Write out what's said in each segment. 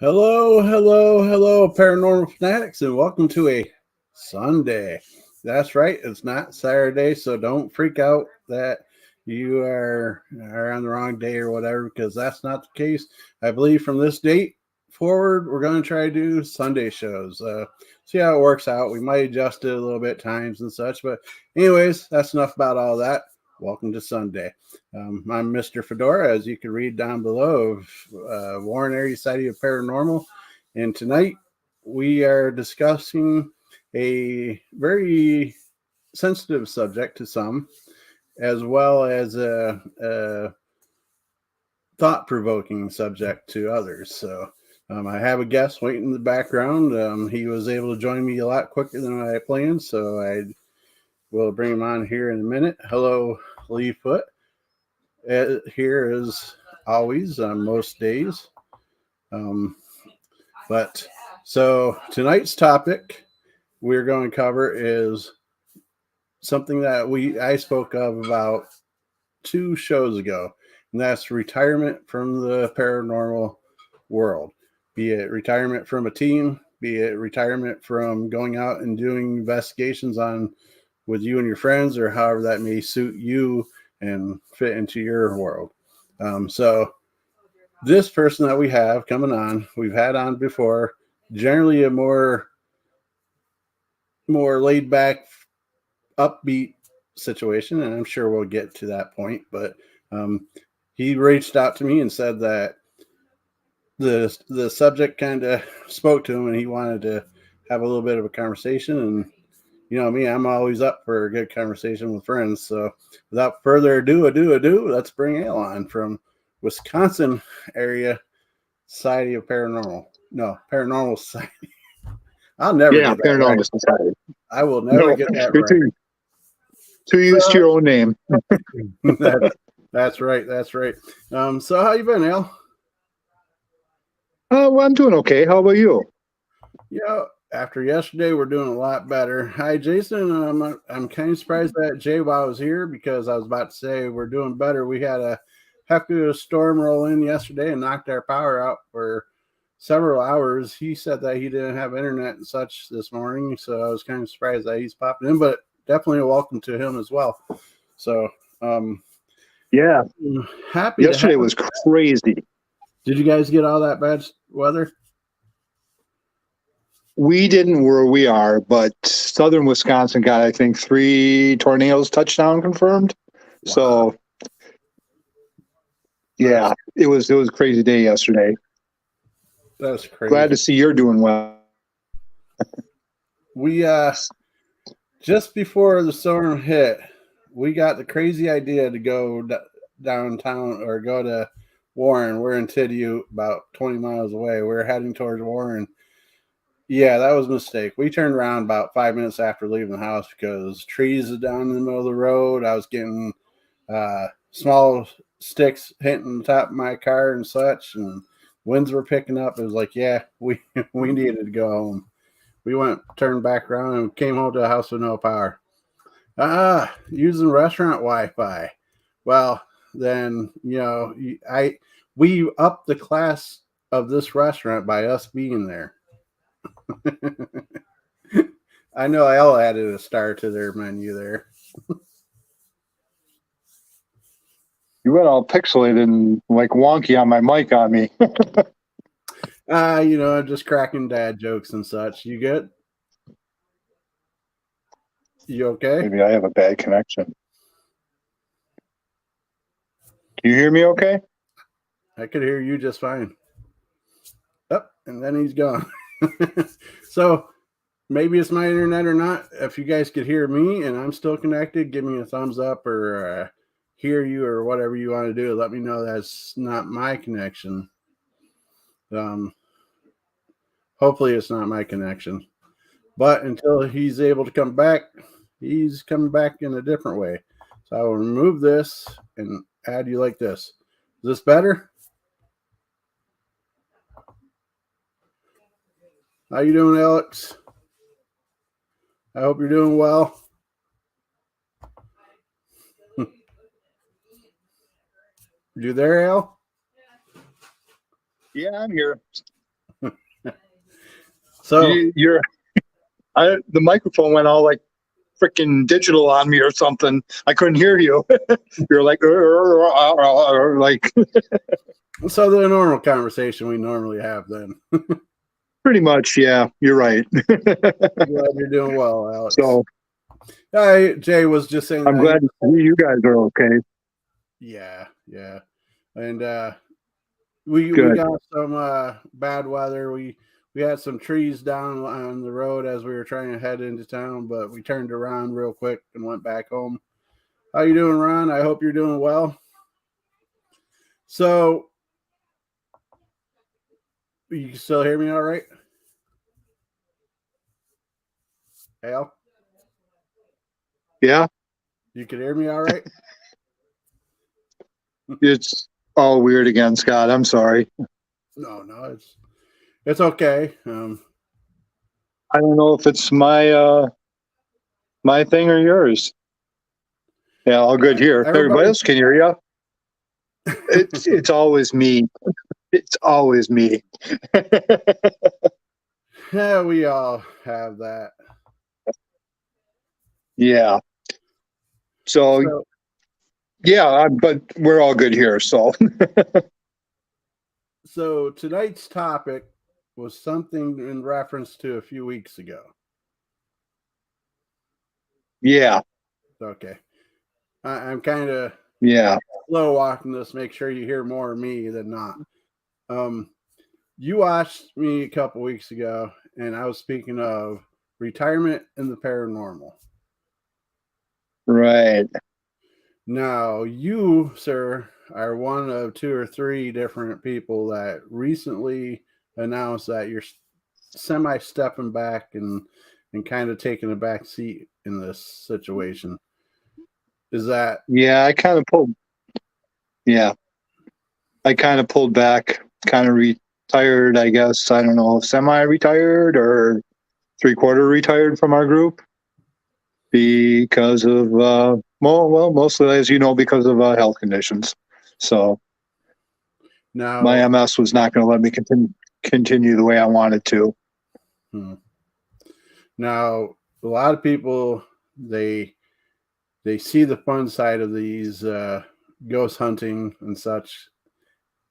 Hello, hello, hello, paranormal fanatics, and welcome to a Sunday. That's right, it's not Saturday, so don't freak out that you are on the wrong day or whatever, because that's not the case. I believe from this date forward, we're going to try to do Sunday shows. See how it works out. We might adjust it a little bit times and such, but anyways, that's enough about all that. Welcome to Sunday. I'm Mr. Fedora, as you can read down below, of Warren Area Society of Paranormal. And tonight we are discussing a very sensitive subject to some, as well as a thought-provoking subject to others. So I have a guest waiting in the background. He was able to join me a lot quicker than I planned, so I will bring him on here in a minute. Hello, Lee Foot. Here as always on most days. But so tonight's topic we're going to cover is something that I spoke of about 2 shows ago, and that's retirement from the paranormal world. Be it retirement from a team, be it retirement from going out and doing investigations on with you and your friends, or however that may suit you and fit into your world. So this person that we have coming on, we've had on before, generally a more laid back, upbeat situation, and I'm sure we'll get to that point. But he reached out to me and said that the subject kind of spoke to him, and he wanted to have a little bit of a conversation. And you know me, I'm always up for a good conversation with friends. So without further ado, let's bring Al on from Wisconsin Area Society of Paranormal. No, Paranormal Society. I'll never get that Paranormal right. Society. I will never get that right. To use to your own name. That's right. That's right. So how you been, Al? Well, I'm doing okay. How about you? Yeah, after yesterday, we're doing a lot better. Hi, Jason. I'm kind of surprised that J-Wow was here, because I was about to say we're doing better. We had a heck of a storm roll in yesterday and knocked our power out for several hours. He said that he didn't have internet and such this morning, so I was kind of surprised that he's popping in, but definitely a welcome to him as well. So, yeah, happy. Yesterday was crazy. Did you guys get all that bad weather? We didn't where we are, but southern Wisconsin got, I think, 3 tornadoes touchdown confirmed. Wow. So, yeah, it was a crazy day yesterday. That's crazy. Glad to see you're doing well. We just before the storm hit, we got the crazy idea to go downtown or go to Warren. We're in Tidiu, about 20 miles away. We're heading towards Warren. Yeah, that was a mistake. We turned around about 5 minutes after leaving the house because trees are down in the middle of the road. I was getting small sticks hitting the top of my car and such, and winds were picking up. It was like, yeah, we needed to go home. We turned back around and came home to the house with no power. Using restaurant Wi-Fi. Well, then, we upped the class of this restaurant by us being there. I know Al added a star to their menu there. You went all pixelated and like wonky on my mic on me. Just cracking dad jokes and such. You good? You okay? Maybe I have a bad connection. Can you hear me okay? I could hear you just fine. Oh, and then he's gone. So maybe it's my internet or not. If you guys could hear me and I'm still connected, give me a thumbs up or hear you or whatever you want to do. Let me know that's not my connection. Hopefully it's not my connection. But until he's able to come back, he's coming back in a different way. So I will remove this and add you like this. Is this better? How you doing, Alex? I hope you're doing well. You there, Al? Yeah, I'm here. So the microphone went all like freaking digital on me or something. I couldn't hear you. You're like, like so the normal conversation we normally have then. pretty much. Yeah, you're right. Glad you're doing well, Alex. So Jay was just saying I'm that. glad you guys are okay. Yeah. And we Good. got some bad weather. We had some trees down on the road as we were trying to head into town, but we turned around real quick and went back home. How you doing, Ron? I hope you're doing well. So you can still hear me all right? Al? Yeah, You can hear me all right? it's all weird again, Scott. I'm sorry. No, it's okay. I don't know if it's my thing or yours. Yeah, all good here. Everybody else can hear you. It's always me. It's always me. Yeah, we all have that. Yeah. So yeah, but we're all good here. So so tonight's topic was something in reference to a few weeks ago. yeah. Okay. I'm kind of Yeah. slow walking this, make sure you hear more of me than not. You watched me a couple weeks ago, and I was speaking of retirement and the paranormal. Right. Now, you, sir, are one of 2 or 3 different people that recently announced that you're semi stepping back and kind of taking a back seat in this situation. Is that? Yeah, I kind of pulled. Yeah, I kind of pulled back, kind of retired, I guess. I don't know, semi-retired or three-quarter retired from our group because of well, mostly as you know, because of health conditions. So my Now, MS was not going to let me continue the way I wanted to. now a lot of people they see the fun side of these ghost hunting and such,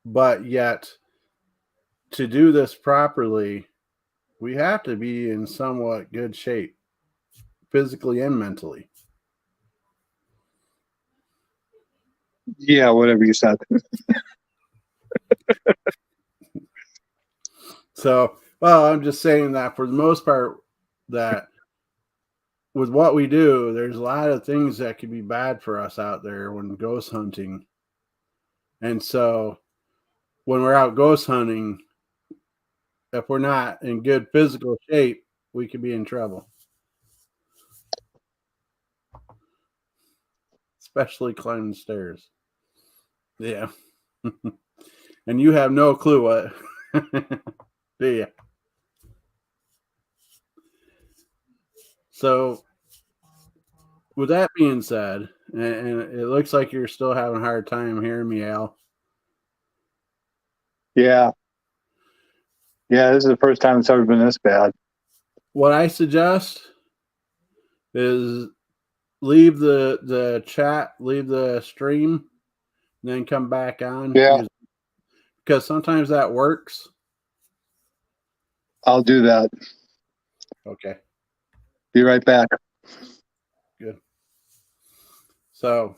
but yet to do this properly, we have to be in somewhat good shape, physically and mentally. Yeah, whatever you said. So, well, I'm just saying that for the most part, that with what we do, there's a lot of things that could be bad for us out there when ghost hunting. And so when we're out ghost hunting, if we're not in good physical shape, we could be in trouble. Especially climbing stairs. Yeah. And you have no clue what, do you? So, with that being said, and it looks like you're still having a hard time hearing me, Al. Yeah. Yeah, this is the first time it's ever been this bad. What I suggest is leave the chat, leave the stream, and then come back on. Yeah, Because sometimes that works. I'll do that. Okay. Be right back. Good. So,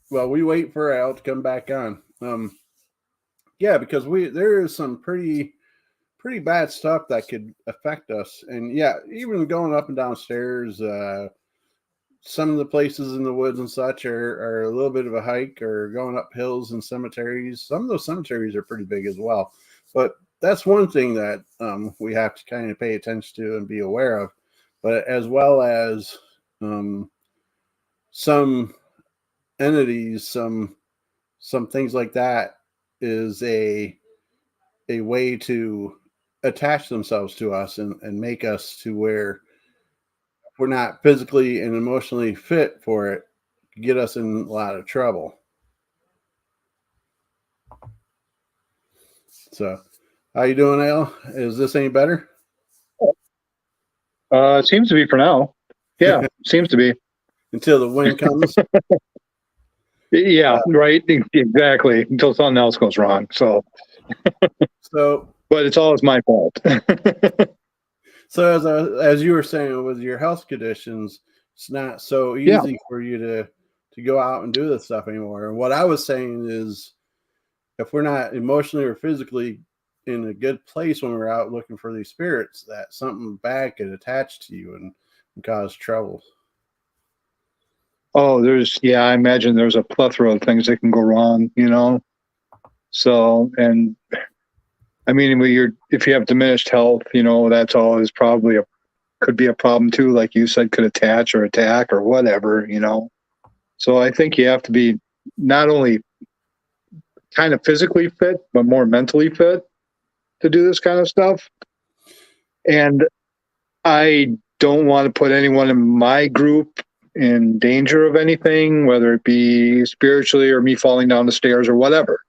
well, we wait for Al to come back on. Yeah, because there is some pretty bad stuff that could affect us, and yeah, even going up and downstairs. Some of the places in the woods and such are a little bit of a hike, or going up hills and cemeteries. Some of those cemeteries are pretty big as well, but that's one thing that we have to kind of pay attention to and be aware of. But as well as some entities, some things like that is a way to attach themselves to us and make us to where we're not physically and emotionally fit for it, get us in a lot of trouble. So, how you doing, Al? Is this any better? It seems to be for now. Yeah, seems to be. Until the wind comes. Yeah, right. Exactly. Until something else goes wrong. So, So, but it's always my fault. so as you were saying, with your health conditions, it's not so Yeah. easy for you to go out and do this stuff anymore. And what I was saying is, if we're not emotionally or physically in a good place when we're out looking for these spirits, that something bad could attach to you and cause trouble. Oh, I imagine there's a plethora of things that can go wrong, So, and I mean, if you have diminished health, that's always probably could be a problem too. Like you said, could attach or attack or whatever, So I think you have to be not only kind of physically fit, but more mentally fit to do this kind of stuff. And I don't want to put anyone in my group in danger of anything, whether it be spiritually or me falling down the stairs or whatever.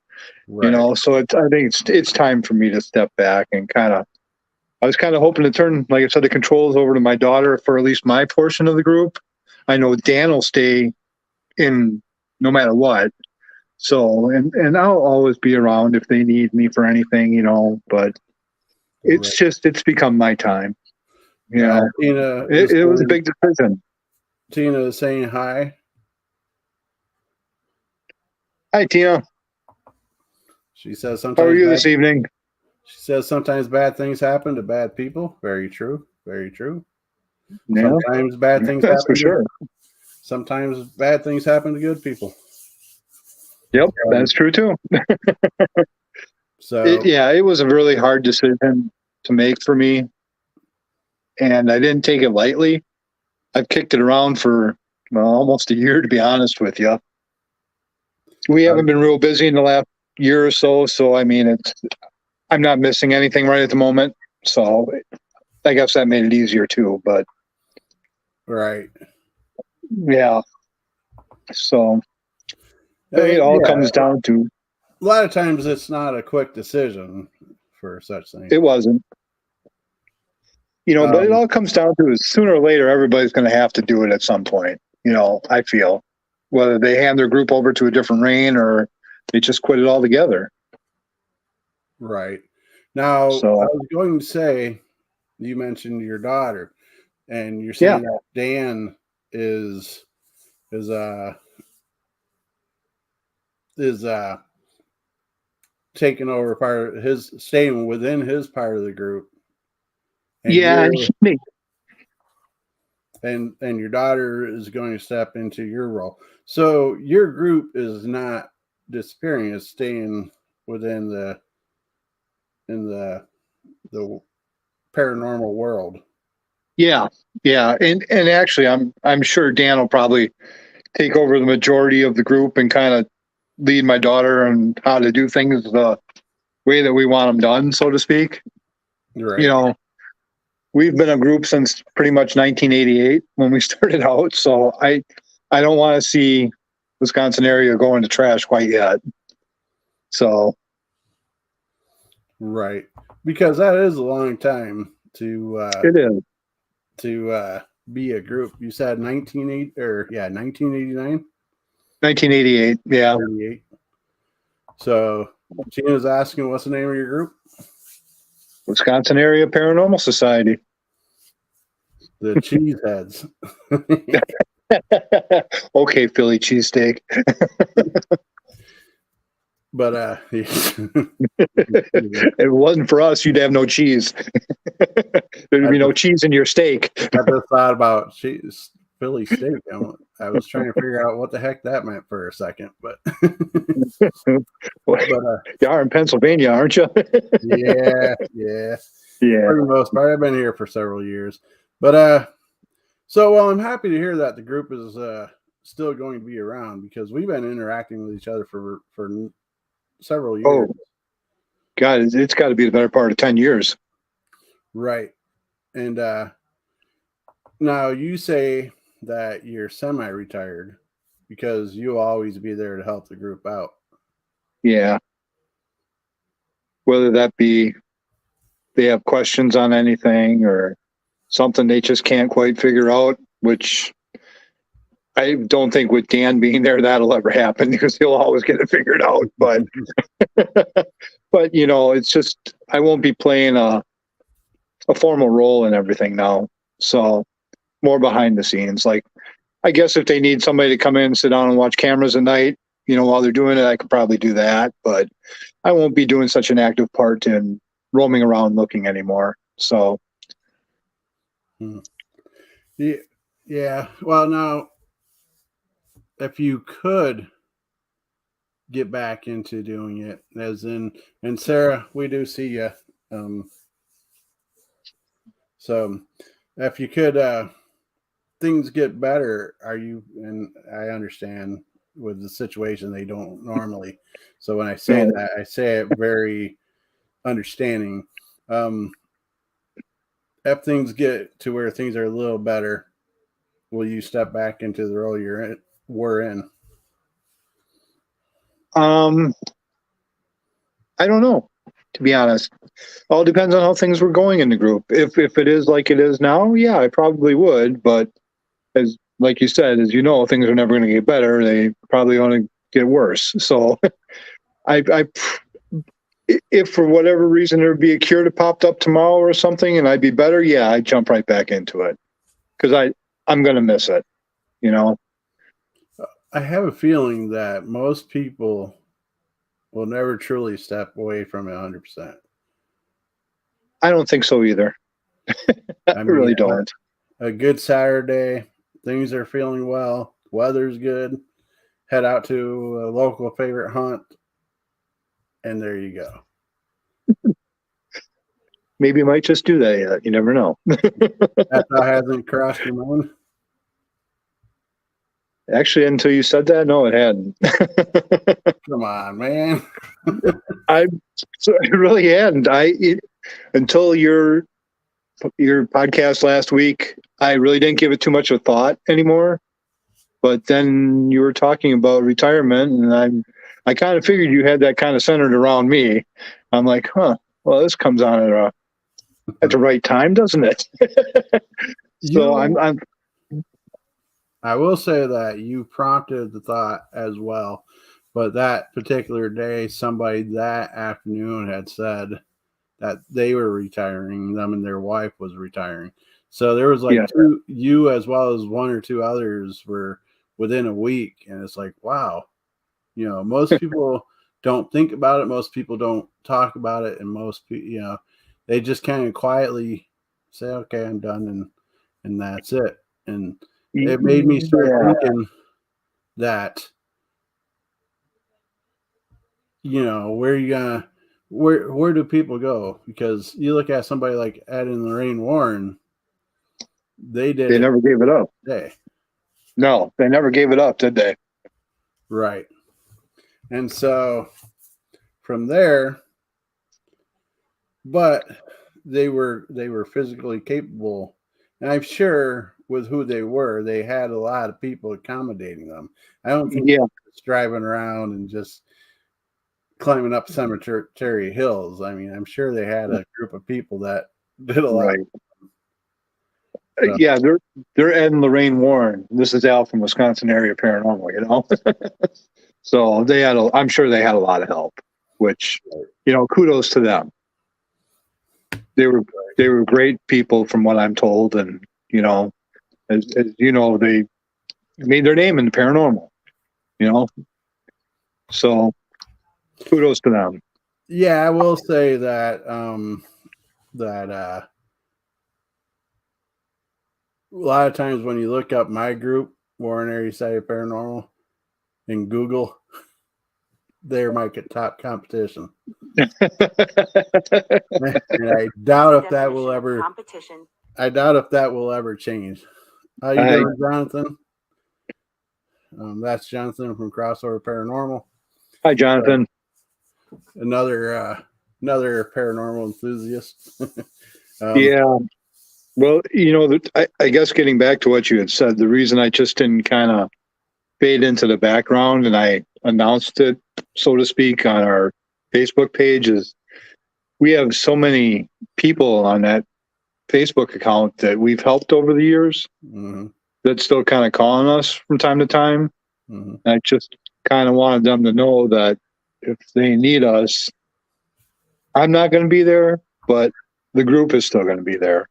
Right. So I think it's time for me to step back and I was kind of hoping to turn, like I said, the controls over to my daughter for at least my portion of the group. I know Dan will stay in no matter what. So, and I'll always be around if they need me for anything, but it's become my time. Tina It was a big decision. Tina is saying hi. Hi, Tina. She says sometimes. How are you this evening? She says sometimes bad things happen to bad people. Very true. Very true. Yeah, sometimes bad things that's happen. for sure. Sometimes bad things happen to good people. Yep, that's true too. So it was a really hard decision to make for me, and I didn't take it lightly. I've kicked it around for almost a year, to be honest with you. We haven't been real busy in the last year or so, so I mean, I'm not missing anything right at the moment, so I guess that made it easier too. But right, yeah. So it all comes down to a lot of times it's not a quick decision for such things. It wasn't. But it all comes down to is sooner or later everybody's going to have to do it at some point. I feel whether they hand their group over to a different reign or they just quit it altogether. Right. Now, So, I was going to say, you mentioned your daughter, and you're saying that Dan is taking over part of his, staying within his part of the group. And and your daughter is going to step into your role. So your group is not disappearing; it's staying within the paranormal world. Yeah, and actually, I'm sure Dan will probably take over the majority of the group and kind of lead my daughter on how to do things the way that we want them done, so to speak. Right. We've been a group since pretty much 1988 when we started out, so I don't want to see Wisconsin area go into trash quite yet. So, right, because that is a long time to it is to be a group. You said 1989. 1988, yeah. 38. So Gina's asking, what's the name of your group? Wisconsin Area Paranormal Society. The Cheeseheads. Okay, Philly cheesesteak. But if it wasn't for us, you'd have no cheese. There'd be no cheese in your steak. I just thought about Philly steak. I was trying to figure out what the heck that meant for a second, but you are in Pennsylvania, aren't you? yeah. For the most part, I've been here for several years, but so I'm happy to hear that the group is still going to be around, because we've been interacting with each other for several years. Oh, God, it's got to be the better part of 10 years. Right. And now you say that you're semi-retired because you'll always be there to help the group out. Yeah. Whether that be they have questions on anything, or something they just can't quite figure out, which I don't think with Dan being there that'll ever happen because he'll always get it figured out. But but it's just I won't be playing a formal role in everything now. So more behind the scenes. Like I guess if they need somebody to come in and sit down and watch cameras at night, while they're doing it, I could probably do that. But I won't be doing such an active part in roaming around looking anymore. So yeah. Well, now if you could get back into doing it, as in, and Sarah, we do see you. So if you could, things get better. Are you? And I understand with the situation they don't normally. So when I say that, I say it very understanding. If things get to where things are a little better, will you step back into the role we're in? I don't know, to be honest. All depends on how things were going in the group. If it is like it is now, yeah, I probably would. But as like you said, as you know, things are never going to get better. They probably want to get worse. So if for whatever reason there'd be a cure that popped up tomorrow or something and I'd be better, yeah, I'd jump right back into it because I'm going to miss it, I have a feeling that most people will never truly step away from it 100%. I don't think so either. I really don't. A good Saturday, things are feeling well, weather's good, head out to a local favorite hunt, and there you go. Maybe you might just do that yet. You never know. That thought hasn't crossed your mind? Actually, until you said that, no, it hadn't. Come on, man. I really hadn't. Until your podcast last week, I really didn't give it too much of a thought anymore. But then you were talking about retirement, and I kind of figured you had that kind of centered around me. I'm like, well, this comes on at the right time, doesn't it? So I will say that you prompted the thought as well, but that particular day, somebody that afternoon had said that they were retiring, them and their wife was retiring. So there was like two, you as well as one or two others were within a week, and it's like, wow, most people don't think about it, most people don't talk about it, and most people, they just kind of quietly say, okay, I'm done, and that's it. And it made me start thinking that, where do people go? Because you look at somebody like Ed and Lorraine Warren, they never gave it up. No, they never gave it up, did they? Right. And so from there, but they were physically capable, and I'm sure with who they were, they had a lot of people accommodating them. I don't think they were just driving around and just climbing up cemetery hills. I mean, I'm sure they had a group of people that did a lot. Right. So. Yeah, they're Ed and Lorraine Warren. This is Al from Wisconsin Area Paranormal, So I'm sure they had a lot of help, which, kudos to them. They were great people from what I'm told. And, as you know, they made their name in the paranormal, so kudos to them. Yeah, I will say that, a lot of times when you look up my group, Warren Area Society Paranormal, in Google, they're my top competition. And I doubt if that will ever change. How you doing, Jonathan? That's Jonathan from Crossover Paranormal. Hi, Jonathan. Another paranormal enthusiast. Yeah. Well, I guess getting back to what you had said, the reason I just didn't kind of fade into the background and I announced it, so to speak, on our Facebook page is we have so many people on that Facebook account that we've helped over the years Mm-hmm. that's still kind of calling us from time to time. Mm-hmm. I just kind of wanted them to know that if they need us, I'm not going to be there, but the group is still going to be there.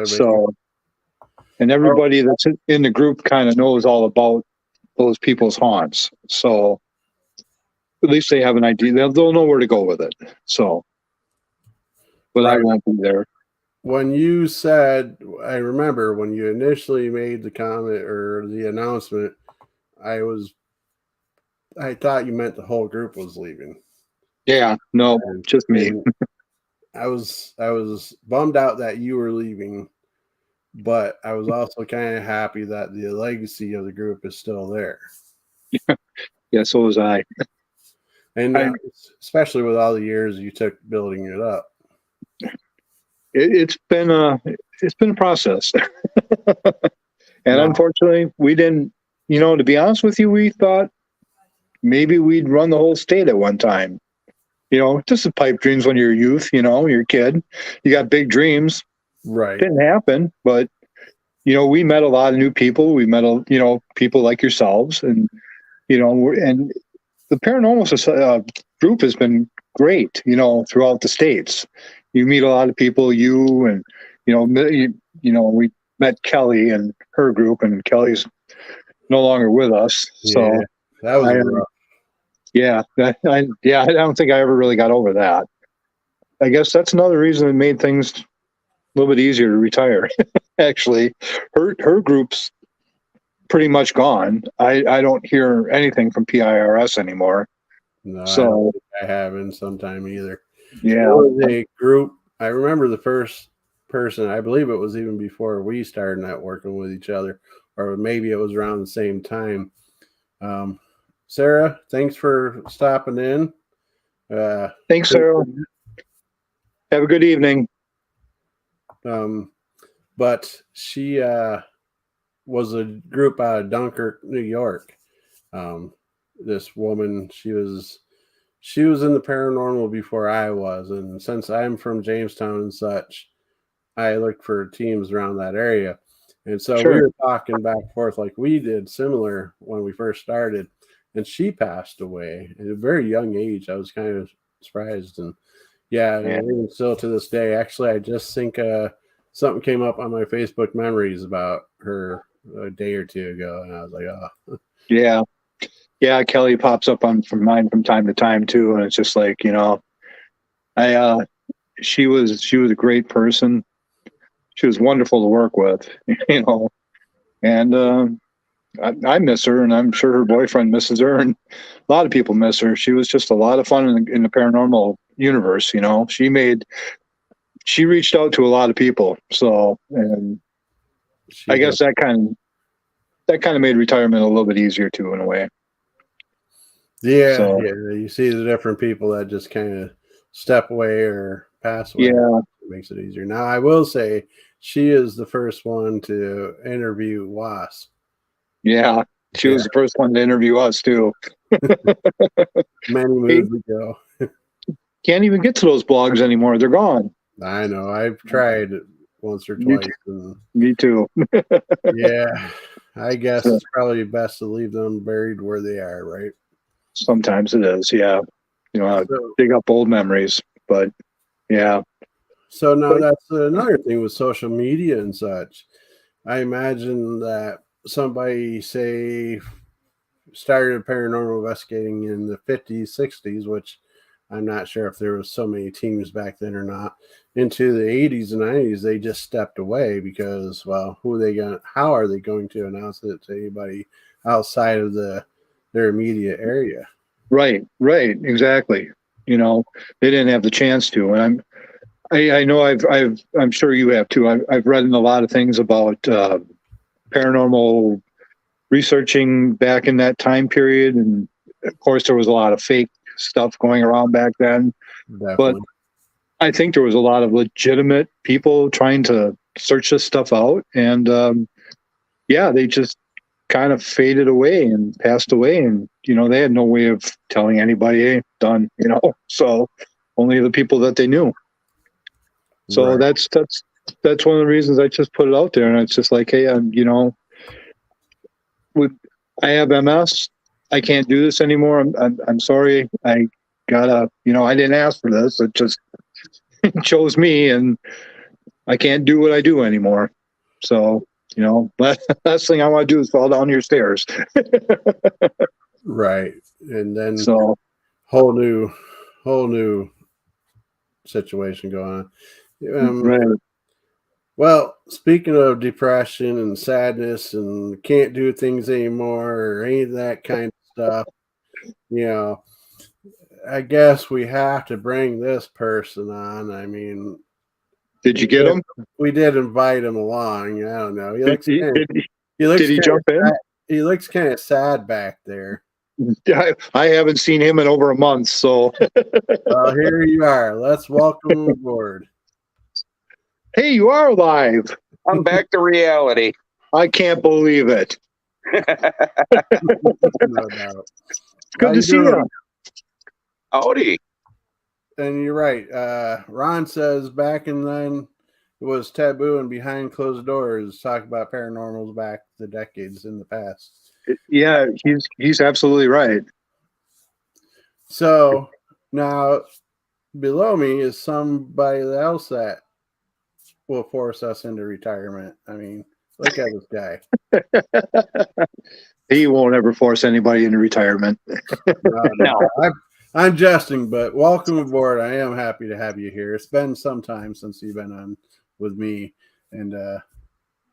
So, and everybody that's in the group kind of knows all about those people's haunts. So at least they have an idea. They'll know where to go with it. So, but I won't be there. When you said, I remember when you initially made the comment or the announcement, I thought you meant the whole group was leaving. Yeah, no, just me. I was bummed out that you were leaving, but I was also kind of happy that the legacy of the group is still there. Yeah, so was I. And especially with all the years you took building it up. It's been a process. And unfortunately, we didn't, to be honest with you, we thought maybe we'd run the whole state at one time. Just the pipe dreams when you're a youth, you're a kid. You got big dreams. Right. Didn't happen, but, we met a lot of new people. We met, people like yourselves. And, and the paranormal group has been great, throughout the states. You meet a lot of people, and, we met Kelly and her group, and Kelly's no longer with us. So that was rough. I don't think I ever really got over that. I guess that's another reason it made things a little bit easier to retire. Actually, her group's pretty much gone. I don't hear anything from PIRS anymore. No, so I don't think I haven't sometime either. Yeah, there was a group. I remember the first person. I believe it was even before we started networking with each other, or maybe it was around the same time. Sarah, thanks for stopping in. Thanks, Sarah. Have a good evening. But she was a group out of Dunkirk, New York. This woman, she was in the paranormal before I was, and since I'm from Jamestown and such, I looked for teams around that area. And so we were talking back and forth like we did similar when we first started. And she passed away at a very young age. I was kind of surprised. And even still to this day, actually, I just think something came up on my Facebook memories about her a day or two ago. And I was like, oh. Yeah, Kelly pops up from mine from time to time too. And it's just like, she was a great person. She was wonderful to work with, and I miss her, and I'm sure her boyfriend misses her, and a lot of people miss her. She was just a lot of fun in the paranormal universe. She reached out to a lot of people. So, and I guess that kind of made retirement a little bit easier too, in a way. Yeah, you see the different people that just kind of step away or pass away. Yeah, it makes it easier. Now, I will say she is the first one to interview WASP. Yeah, she was the first one to interview us too. Many moons ago. Can't even get to those blogs anymore. They're gone. I know. I've tried it once or twice. Me too. Yeah, I guess it's probably best to leave them buried where they are, right? Sometimes it is, yeah. Dig up old memories, but yeah. So now that's another thing with social media and such. I imagine that somebody, say, started paranormal investigating in the 50s, 60s, which I'm not sure if there was so many teams back then or not. Into the 80s and 90s, they just stepped away because, well, how are they going to announce it to anybody outside of their immediate area? Right, exactly. They didn't have the chance to, and I know I'm sure you have too. I've read in a lot of things about paranormal researching back in that time period, and of course there was a lot of fake stuff going around back then. Definitely. But I think there was a lot of legitimate people trying to search this stuff out, and they just kind of faded away and passed away, and they had no way of telling anybody, hey, so only the people that they knew. So that's that's one of the reasons I just put it out there, and it's just like, hey, I have MS. I can't do this anymore. I'm sorry. I gotta, I didn't ask for this. It just chose me, and I can't do what I do anymore. So, last thing I want to do is fall down your stairs. Right. And then So, whole new situation going on. right. Well, speaking of depression and sadness and can't do things anymore or any of that kind of stuff, I guess we have to bring this person on. I mean, Did you get him? we did invite him along. I don't know. He looks Did he jump in? He looks kind of sad back there. I haven't seen him in over a month, so. Well, here you are. Let's welcome him aboard. Hey, you are alive. I'm back to reality. I can't believe it. No doubt. Good to see you. Howdy. And you're right. Ron says back in then it was taboo and behind closed doors talk about paranormals back the decades in the past. Yeah, he's absolutely right. So now below me is somebody else that will force us into retirement. I mean, look at this guy. He won't ever force anybody into retirement. No. I'm jesting, but welcome aboard. I am happy to have you here. It's been some time since you've been on with me, and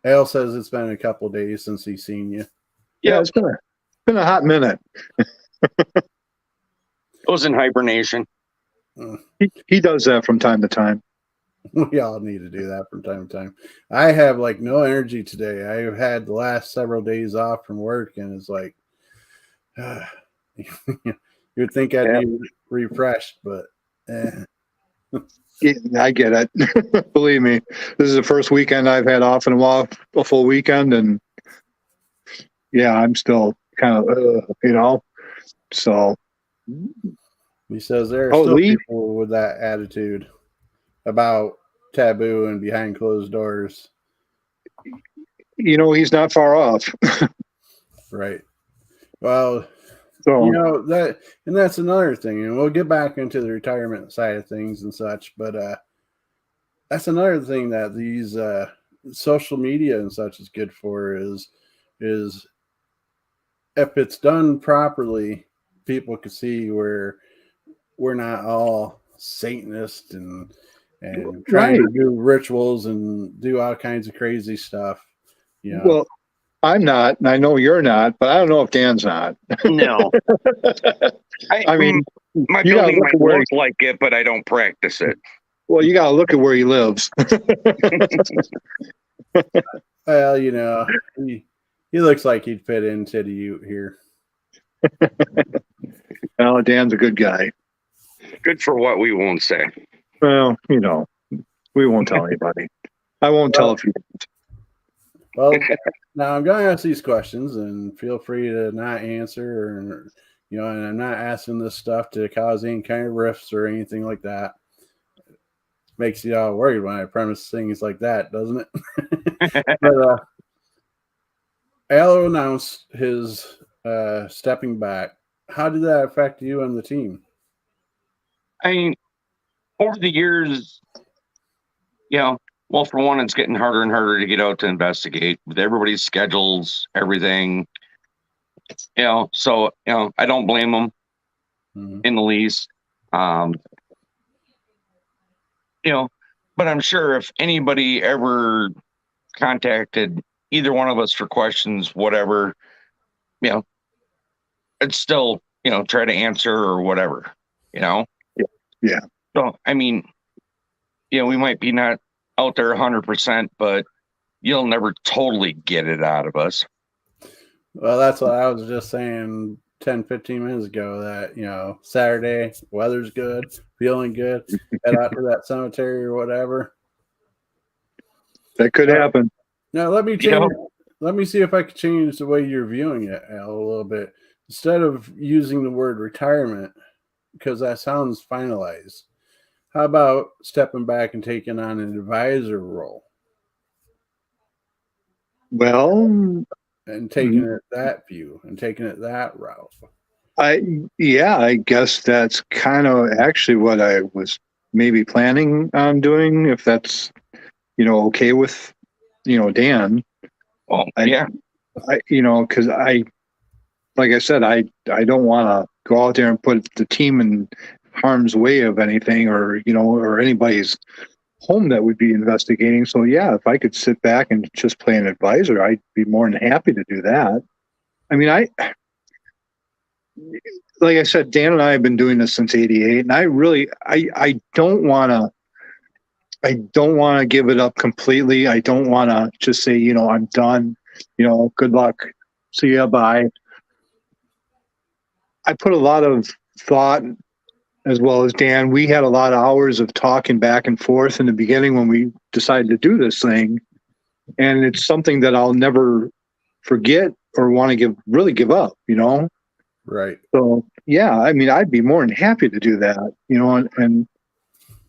Al says it's been a couple of days since he's seen you. Yeah, it's been a hot minute. I was in hibernation. He does that from time to time. We all need to do that from time to time. I have like no energy today. I've had the last several days off from work, and it's like you'd think I'd be refreshed, but Yeah, I get it. Believe me, this is the first weekend I've had off in a while, a full weekend, and yeah, I'm still kind of, So he says there are still people with that attitude about taboo and behind closed doors. He's not far off. Right. Well, so, that's another thing, and we'll get back into the retirement side of things and such, but that's another thing that these social media and such is good for is if it's done properly, people can see where we're not all Satanists and trying to do rituals and do all kinds of crazy stuff. Well, I'm not, and I know you're not, but I don't know if Dan's not. No. I mean, my building might look like it, but I don't practice it. Well, you got to look at where he lives. Well, he looks like he'd fit into the Ute here. Well, Dan's a good guy. Good for what we won't say. Well, we won't tell anybody. I won't tell if you don't. Well, now I'm going to ask these questions, and feel free to not answer, and I'm not asking this stuff to cause any kind of rifts or anything like that. Makes you all worried when I premise things like that, doesn't it? But Al announced his stepping back. How did that affect you and the team? I mean, over the years, well, for one, it's getting harder and harder to get out to investigate with everybody's schedules, everything. So I don't blame them in the least. But I'm sure if anybody ever contacted either one of us for questions, whatever, it's still, try to answer or whatever, Yeah. So, I mean, we might be not out there 100%, but you'll never totally get it out of us. Well, that's what I was just saying 10, 15 minutes ago, that, Saturday, weather's good, feeling good, head out to that cemetery or whatever. That could happen. Now, let me change. Let me see if I can change the way you're viewing it, Al, a little bit. Instead of using the word retirement, because that sounds finalized, How about stepping back and taking on an advisor role Well, and taking it that view and taking it that route? I guess that's kind of actually what I was maybe planning on doing, if that's, okay with, Dan. Well, I, yeah. because like I said, I don't want to go out there and put the team in harm's way of anything, or anybody's home that would be investigating. So yeah, if I could sit back and just play an advisor, I'd be more than happy to do that. I mean, like I said, Dan and I have been doing this since '88, and I don't want to. I don't want to give it up completely. I don't want to just say, I'm done. Good luck. See ya. Bye. I put a lot of thought, as well as Dan. We had a lot of hours of talking back and forth in the beginning when we decided to do this thing, and it's something that I'll never forget or want to give up. Right. So yeah, I mean, I'd be more than happy to do that.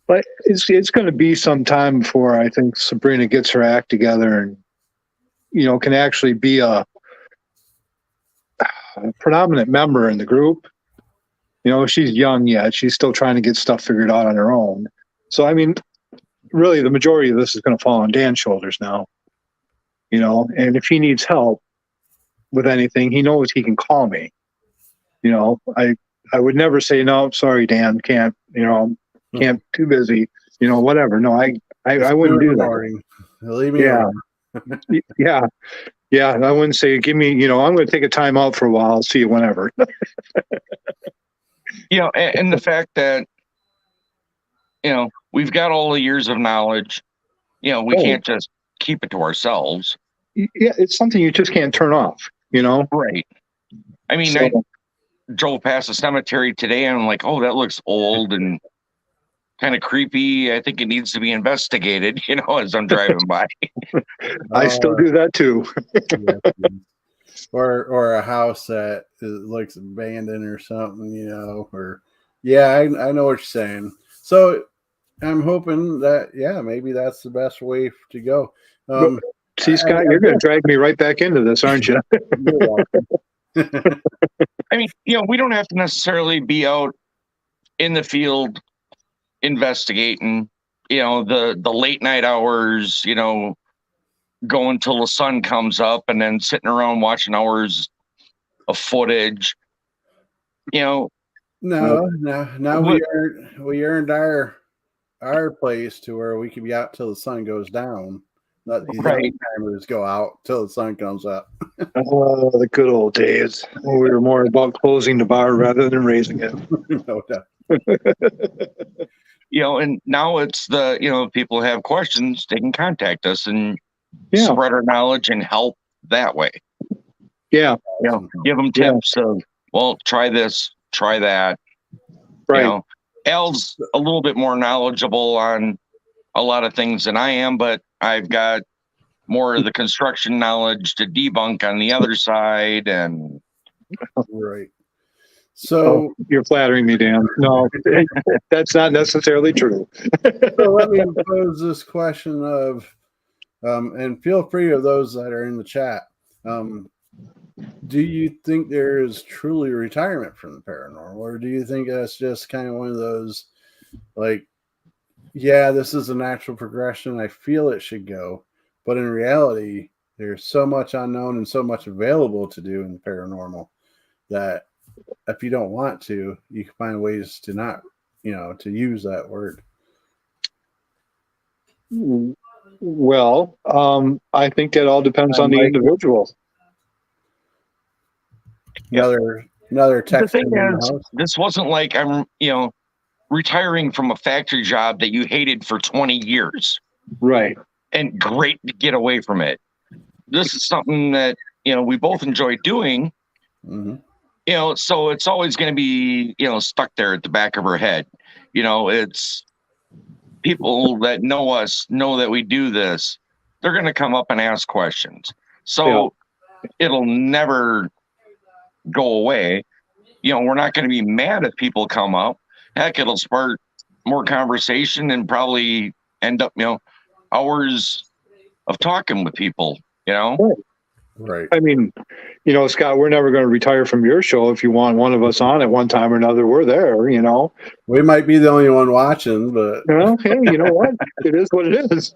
But it's going to be some time before I think Sabrina gets her act together and can actually be a predominant member in the group. She's young yet; she's still trying to get stuff figured out on her own. So I mean, really, the majority of this is going to fall on Dan's shoulders now. And if he needs help with anything, he knows he can call me. I would never say no. Sorry, Dan, can't. Can't. Too busy. Whatever. No, I wouldn't do that. Leave me alone. Yeah. Yeah. I wouldn't say, give me, I'm going to take a time out for a while. I'll see you whenever. And the fact that, we've got all the years of knowledge, we can't just keep it to ourselves. Yeah. It's something you just can't turn off, Right. I mean, I drove past a cemetery today and I'm like, oh, that looks old and kind of creepy. I think it needs to be investigated, as I'm driving by. I still do that too. or a house that looks abandoned or something, or I know what you're saying. So I'm hoping that, maybe that's the best way to go. See, Scott, you're going to drag me right back into this, aren't you? You're welcome. I mean, we don't have to necessarily be out in the field investigating, the late night hours, going till the sun comes up and then sitting around watching hours of footage. No, we earned our place to where we could be out till the sun goes down. Let these young timers go out till the sun comes up. Oh, the good old days. We were more about closing the bar rather than raising it. No doubt. And now it's people have questions, they can contact us and spread our knowledge and help that way. Yeah. Give them tips of, well, try this, try that. Right. Al's a little bit more knowledgeable on a lot of things than I am, but I've got more of the construction knowledge to debunk on the other side. And right. So you're flattering me, Dan. No, that's not necessarily true. So let me pose this question of, and feel free of those that are in the chat. Do you think there is truly retirement from the paranormal, or do you think that's just kind of one of those, like, this is a natural progression, I feel it should go, but in reality, there's so much unknown and so much available to do in the paranormal that if you don't want to, you can find ways to not, to use that word. Well, I think that all depends on the individual. Another text. The thing is, this wasn't like I'm, retiring from a factory job that you hated for 20 years. Right. And great to get away from it. This is something that, we both enjoy doing. Mm-hmm. So it's always going to be, stuck there at the back of her head. It's people that know us, know that we do this. They're going to come up and ask questions. So it'll never go away. We're not going to be mad if people come up. Heck, it'll spark more conversation and probably end up, hours of talking with people, Right. I mean, Scott, we're never going to retire from your show. If you want one of us on at one time or another, we're there, We might be the only one watching, but Well, hey, you know what? It is what it is.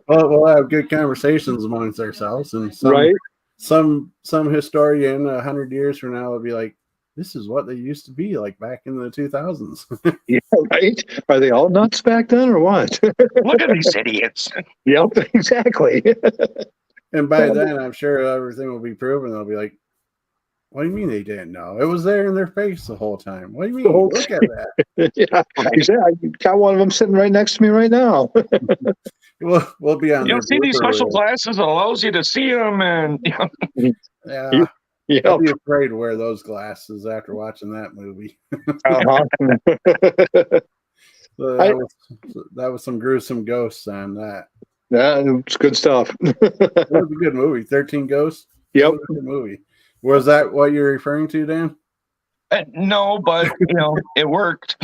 we'll have good conversations amongst ourselves, and Right? some historian 100 years from now will be like, this is what they used to be like back in the 2000s. Yeah, right? Are they all nuts back then or what? Look at these idiots. Yep, exactly. And by then, I'm sure everything will be proven. They'll be like, what do you mean they didn't know? It was there in their face the whole time. What do you mean? Look at that. Yeah, I got one of them sitting right next to me right now. We'll be on. You'll see these special glasses that allows you to see them, and yeah. Yep. I'd be afraid to wear those glasses after watching that movie. Uh-huh. That was some gruesome ghosts on that. Yeah, it's good stuff. It was a good movie. 13 Ghosts. Yep. It was a good movie. Was that what you're referring to, Dan? no, but it worked.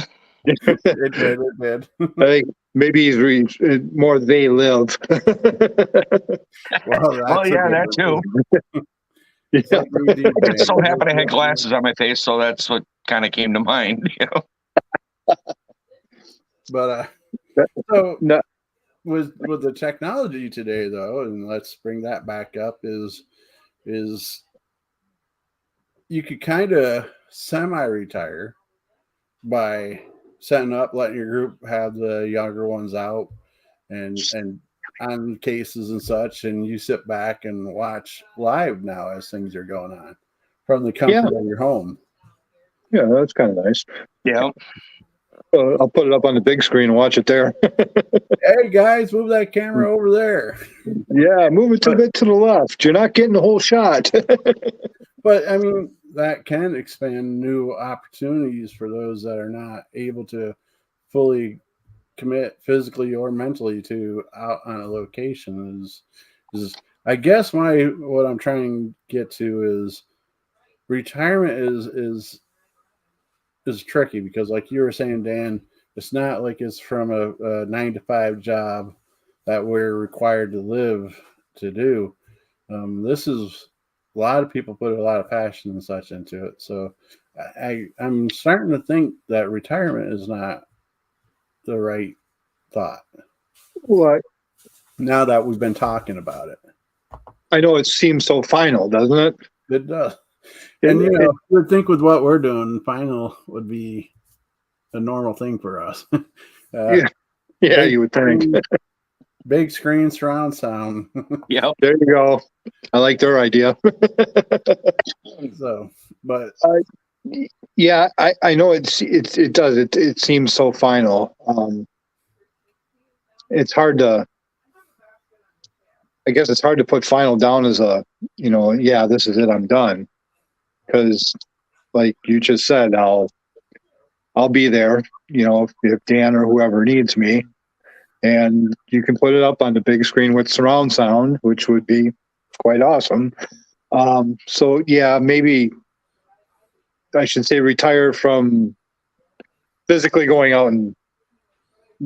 It did. It did. I think maybe he's more they live. Well, yeah, that too. Yeah. I just so happened I had glasses on my face, so that's what kind of came to mind. But so with the technology today, though, and let's bring that back up, is you could kind of semi-retire by setting up, letting your group have the younger ones out and on cases and such, and you sit back and watch live now as things are going on from the comfort of your home. Yeah, that's kind of nice. Yeah. I'll put it up on the big screen and watch it there. Hey guys, move that camera over there. Yeah, move it a bit to the left. You're not getting the whole shot. But I mean, that can expand new opportunities for those that are not able to fully commit physically or mentally to out on a location. Is I guess what I'm trying to get to is retirement is tricky, because like you were saying, Dan, it's not like it's from a 9-to-5 job that we're required to live to do. This is a lot of people put a lot of passion and such into it. So I'm starting to think that retirement is not the right thought. What? Now that we've been talking about it. I know it seems so final, doesn't it? It does. And you would think with what we're doing, final would be a normal thing for us. Yeah, you would think. Big screen, surround sound. Yep. There you go. I like their idea. So, but yeah, I know it does. It seems so final. It's hard to. I guess it's hard to put final down as a, yeah, this is it, I'm done. Because, like you just said, I'll be there, if Dan or whoever needs me, and you can put it up on the big screen with surround sound, which would be quite awesome. So yeah, maybe I should say retire from physically going out and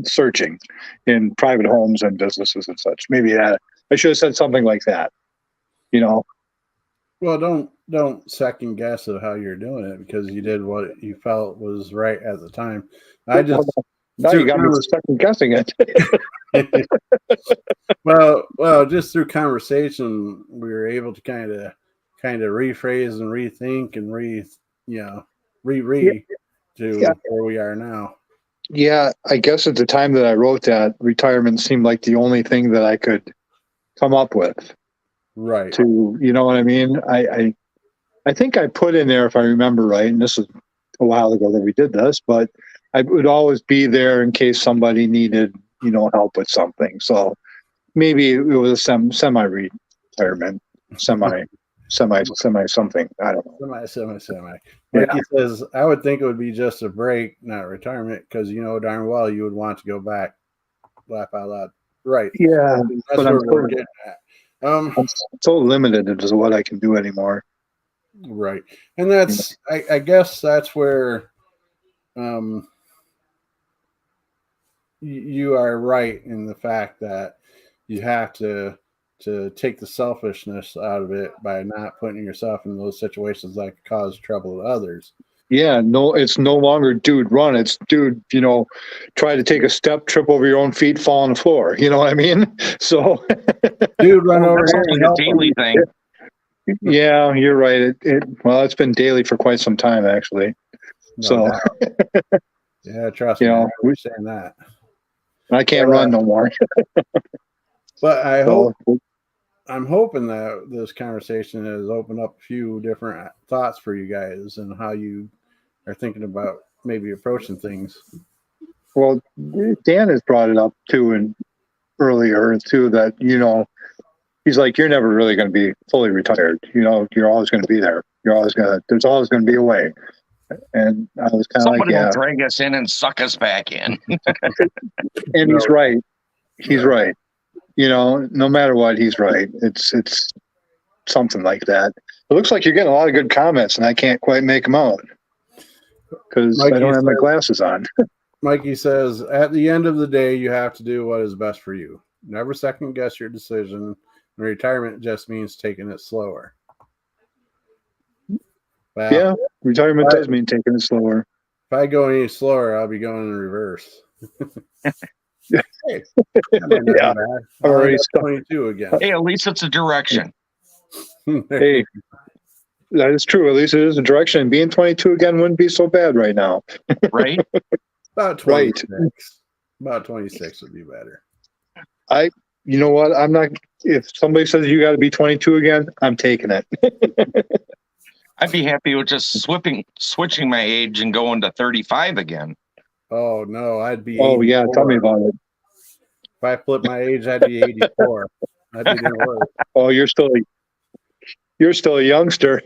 searching in private homes and businesses and such. Maybe that I should have said something like that. Well, don't second guess of how you're doing it, because you did what you felt was right at the time. Now you got me second guessing it. Well, just through conversation, we were able to kind of rephrase and rethink and to where we are now. Yeah, I guess at the time that I wrote that, retirement seemed like the only thing that I could come up with. Right. You know what I mean? I think I put in there, if I remember right, and this is a while ago that we did this, but I would always be there in case somebody needed, help with something. So maybe it was a semi-retirement, semi something. I don't know. Semi. Like he says, I would think it would be just a break, not retirement, because darn well you would want to go back. Laugh out loud. Right. Yeah. That's what we're getting at. I'm so limited as what I can do anymore. Right. And that's I guess that's where you are right in the fact that you have to take the selfishness out of it by not putting yourself in those situations that could cause trouble to others. Yeah, no, it's no longer dude run. It's dude, try to take a step, trip over your own feet, fall on the floor. You know what I mean? So, Dude, run over That's here only and a help daily him. thing. yeah, you're right. It's been daily for quite some time, actually. No So, doubt. Yeah, trust me, I we, understand that. I can't run no more. But So, I'm hoping that this conversation has opened up a few different thoughts for you guys and how you are thinking about maybe approaching things. well, Dan has brought it up too, and earlier too, that he's like, you're never really going to be fully retired. You're always going to be there. There's always going to be a way. And I was kind of like, Somebody yeah. will drag us in and suck us back in. And he's right. He's right. No matter what, he's right. It's something like that. It looks like you're getting a lot of good comments, and I can't quite make them out because I don't have my glasses on. Mikey says, at the end of the day, you have to do what is best for you. Never second guess your decision. Retirement just means taking it slower. Well, yeah, retirement does mean taking it slower. If I go any slower, I'll be going in reverse. Hey, yeah, already 22 again. Hey, at least it's a direction. Hey, that is true. At least it is a direction. Being 22 again wouldn't be so bad right now. Right? About 26. Right. About 26 would be better. You know what? I'm not. If somebody says you got to be 22 again, I'm taking it. I'd be happy with just switching my age and going to 35 again. Oh no, I'd be. Oh 84. Yeah, tell me about it. If I flip my age, I'd be 84. I'd be doing work. Oh, you're still a youngster.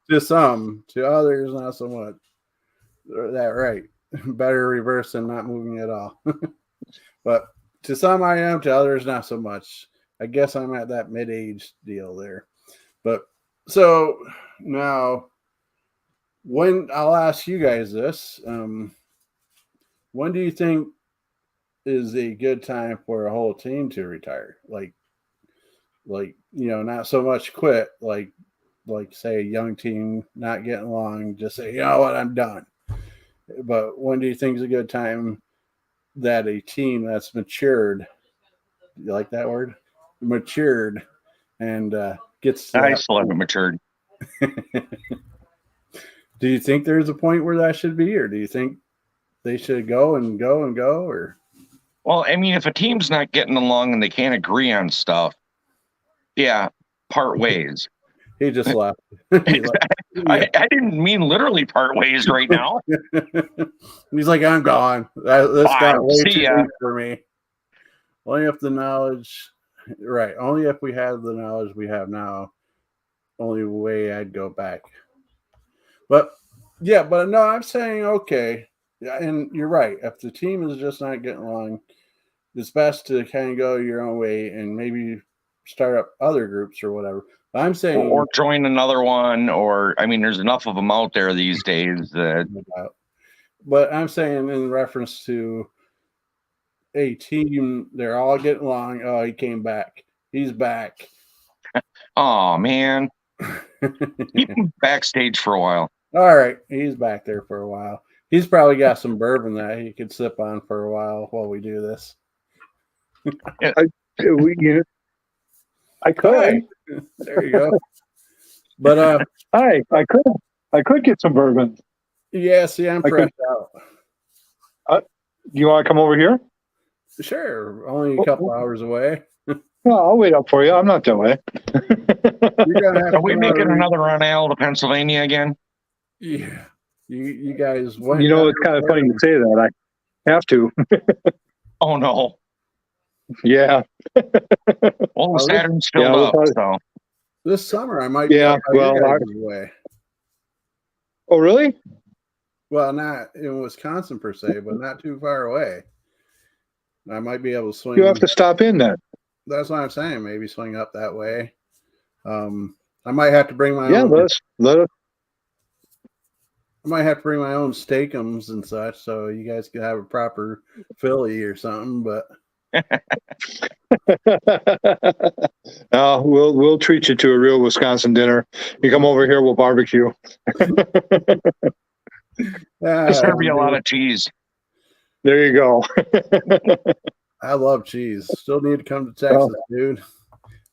To some, to others, not so much. That right. Better reverse than not moving at all. But to some I am, to others not so much. I guess I'm at that mid-age deal there. But so now, when I'll ask you guys this, when do you think is a good time for a whole team to retire? Like not so much quit, like say a young team not getting along, just say, you know what, I'm done. But when do you think is a good time that a team that's matured, you like that word? Matured and gets to I still haven't matured. Do you think there's a point where that should be, or do you think they should go and go and go? Or well, I mean, if a team's not getting along and they can't agree on stuff, yeah, part ways. He just left. I didn't mean literally part ways right now. He's like, I'm gone. This got way too deep for me. Only if the knowledge, right? Only if we have the knowledge we have now. Only way I'd go back. But no, I'm saying okay. And you're right. If the team is just not getting along, it's best to kind of go your own way and maybe start up other groups or whatever. But I'm saying, or join another one, or I mean, there's enough of them out there these days that. But I'm saying in reference to a team, they're all getting along. Oh, he came back. He's back. Oh man, keep him backstage for a while. All right, he's back there for a while. He's probably got some bourbon that he could sip on for a while we do this. I could. Hi. There you go. But I could get some bourbon. Yeah, see, I'm fresh out. You want to come over here? Sure. Only a couple hours away. Well, I'll wait up for you. I'm not that way. Are we making another run out to Pennsylvania again? Yeah. You guys went. It's kind of funny to say that. I have to. Oh no. Yeah. Well, the Saturn's filled up. So this summer I might be away. Oh really? Well, not in Wisconsin per se, but not too far away. I might be able to swing. You have to stop in then. That's what I'm saying. Maybe swing up that way. I might have to bring my own. Let us. I might have to bring my own steakums and such, so you guys could have a proper Philly or something. But we'll treat you to a real Wisconsin dinner. You come over here, we'll barbecue. There's gonna be a lot of cheese. There you go. I love cheese. Still need to come to Texas, dude.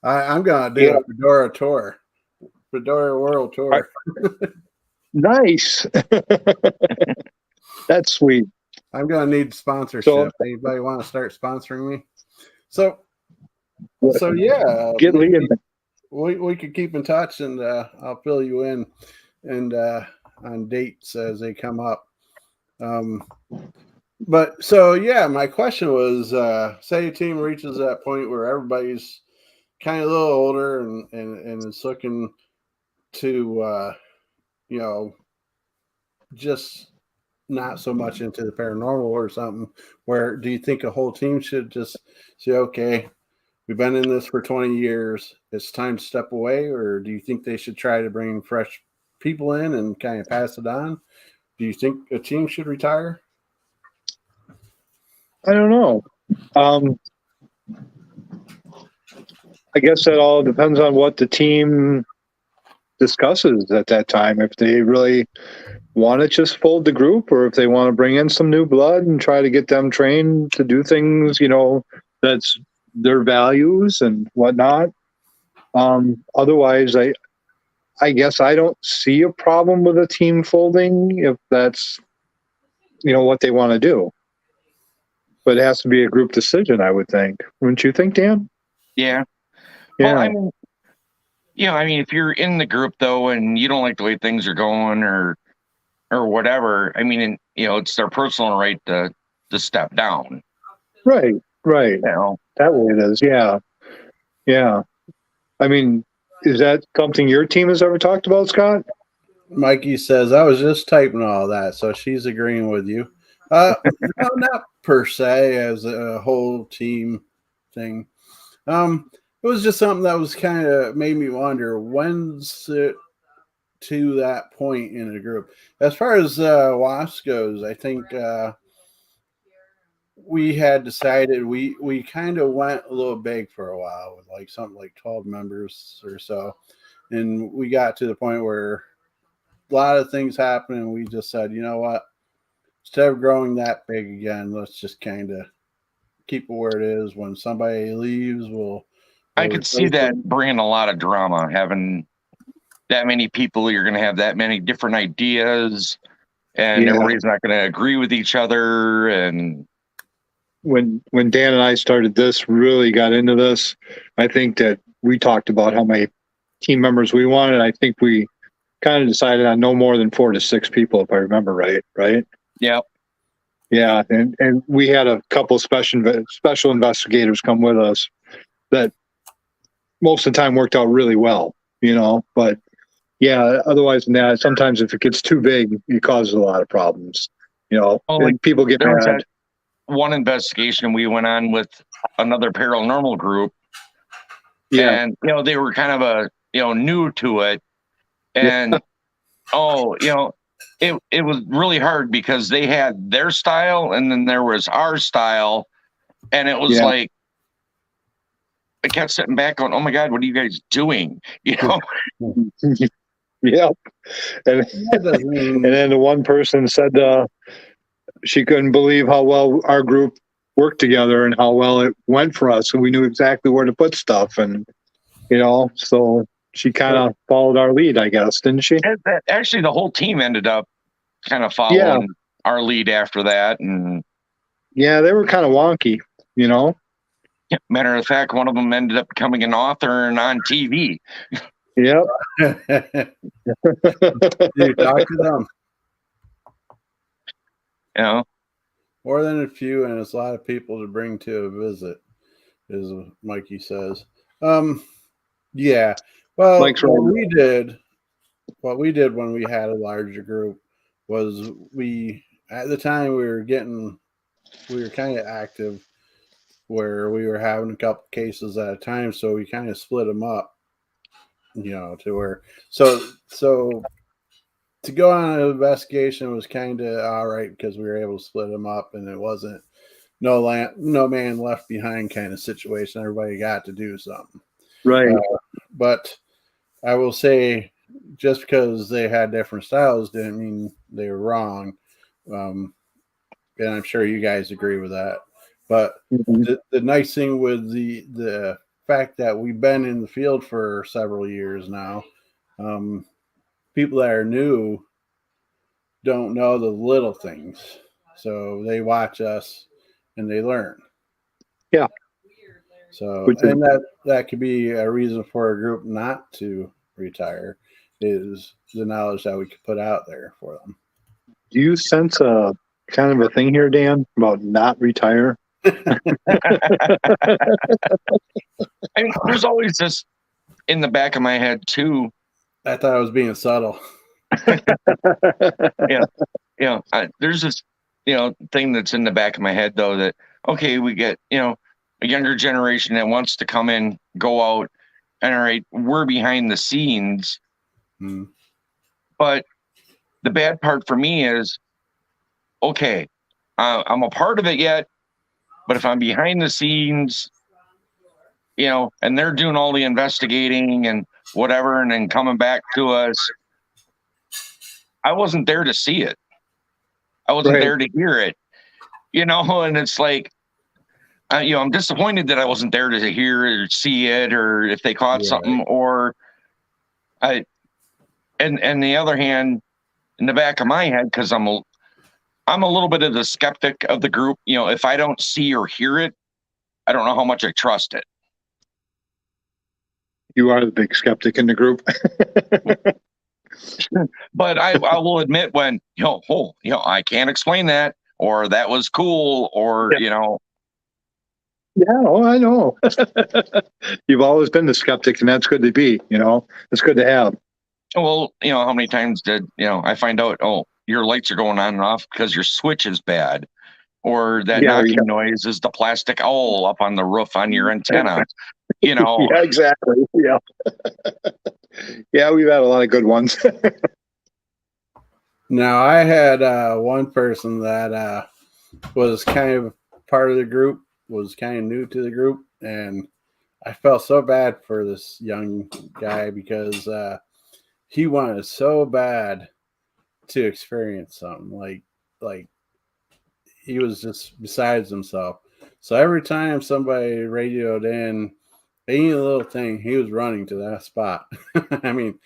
I'm gonna do a Fedora tour, Fedora World Tour. Nice. That's sweet. I'm gonna need sponsorship. Anybody want to start sponsoring me? So yeah, get Lee in. We could keep in touch, and I'll fill you in and on dates as they come up. But so yeah, my question was, say a team reaches that point where everybody's kind of a little older and is looking to just not so much into the paranormal or something. Where do you think a whole team should just say, okay, we've been in this for 20 years, it's time to step away? Or do you think they should try to bring fresh people in and kind of pass it on? Do you think a team should retire? I don't know. I guess that all depends on what the team discusses at that time. If they really want to just fold the group, or if they want to bring in some new blood and try to get them trained to do things, that's their values and whatnot. Otherwise, I guess I don't see a problem with a team folding if that's, what they want to do. But it has to be a group decision, I would think. Wouldn't you think, Dan? Yeah. Yeah. Well, if you're in the group though, and you don't like the way things are going, or whatever, it's their personal right to step down. Right. That way it is. Yeah. Is that something your team has ever talked about, Scott? Mikey says, I was just typing all that, so she's agreeing with you. No, not per se as a whole team thing. It was just something that was kind of made me wonder, when's it to that point in a group? As far as WASP goes, I think we had decided we kind of went a little big for a while with like something like 12 members or so. And we got to the point where a lot of things happened, and we just said, you know what? Instead of growing that big again, let's just kind of keep it where it is. When somebody leaves, I could see that bringing a lot of drama, having that many people. You're going to have that many different ideas, and everybody's not going to agree with each other. And when Dan and I started this, really got into this, I think that we talked about how many team members we wanted. I think we kind of decided on no more than 4 to 6 people, if I remember right. Right? Yeah. Yeah, and we had a couple special investigators come with us that most of the time worked out really well, but yeah, otherwise than that, sometimes if it gets too big, it causes a lot of problems, and people get mad. One investigation we went on with another paranormal group, and they were kind of new to it, and it was really hard because they had their style and then there was our style, and it was like I kept sitting back going, oh my God, what are you guys doing? Yeah. And then the one person said she couldn't believe how well our group worked together and how well it went for us, and we knew exactly where to put stuff, and so she kind of followed our lead, I guess, didn't she? Actually, the whole team ended up kind of following our lead after that. And yeah, they were kind of wonky, Matter of fact, one of them ended up becoming an author and on TV. Yep. You talk to them. More than a few, and it's a lot of people to bring to a visit, as Mikey says. Yeah. Well, what we did when we had a larger group was at the time we were kind of active, where we were having a couple cases at a time, so we kind of split them up, to where so to go on an investigation was kind of all right because we were able to split them up, and it wasn't no man left behind kind of situation. Everybody got to do something. Right. But I will say, just because they had different styles didn't mean they were wrong. And I'm sure you guys agree with that. But the nice thing with the fact that we've been in the field for several years now, people that are new don't know the little things. So they watch us and they learn. Yeah. So, and that could be a reason for a group not to retire, is the knowledge that we could put out there for them. Do you sense a kind of a thing here, Dan, about not retire? I mean, there's always this in the back of my head too. I thought I was being subtle. There's this, thing that's in the back of my head though, that, okay, we get, a younger generation that wants to come in, go out, and all right, we're behind the scenes. But the bad part for me is, okay, I'm a part of it yet, but if I'm behind the scenes, and they're doing all the investigating and whatever, and then coming back to us, I wasn't there to see it. I wasn't there to hear it, and it's like, I'm disappointed that I wasn't there to hear or see it, or if they caught something, or and the other hand, in the back of my head, because I'm a little bit of the skeptic of the group. If I don't see or hear it, I don't know how much I trust it. You are the big skeptic in the group. But I will admit when, I can't explain that, or that was cool, or, Yeah, I know. You've always been the skeptic, and that's good to be, it's good to have. Well, how many times did, I find out, your lights are going on and off because your switch is bad, or that knocking noise is the plastic owl up on the roof on your antenna, Yeah, exactly. Yeah. Yeah, we've had a lot of good ones. Now, I had one person that was kind of part of the group, was kind of new to the group, and I felt so bad for this young guy because he wanted so bad to experience something. Like he was just besides himself. So every time somebody radioed in any little thing, he was running to that spot. I mean,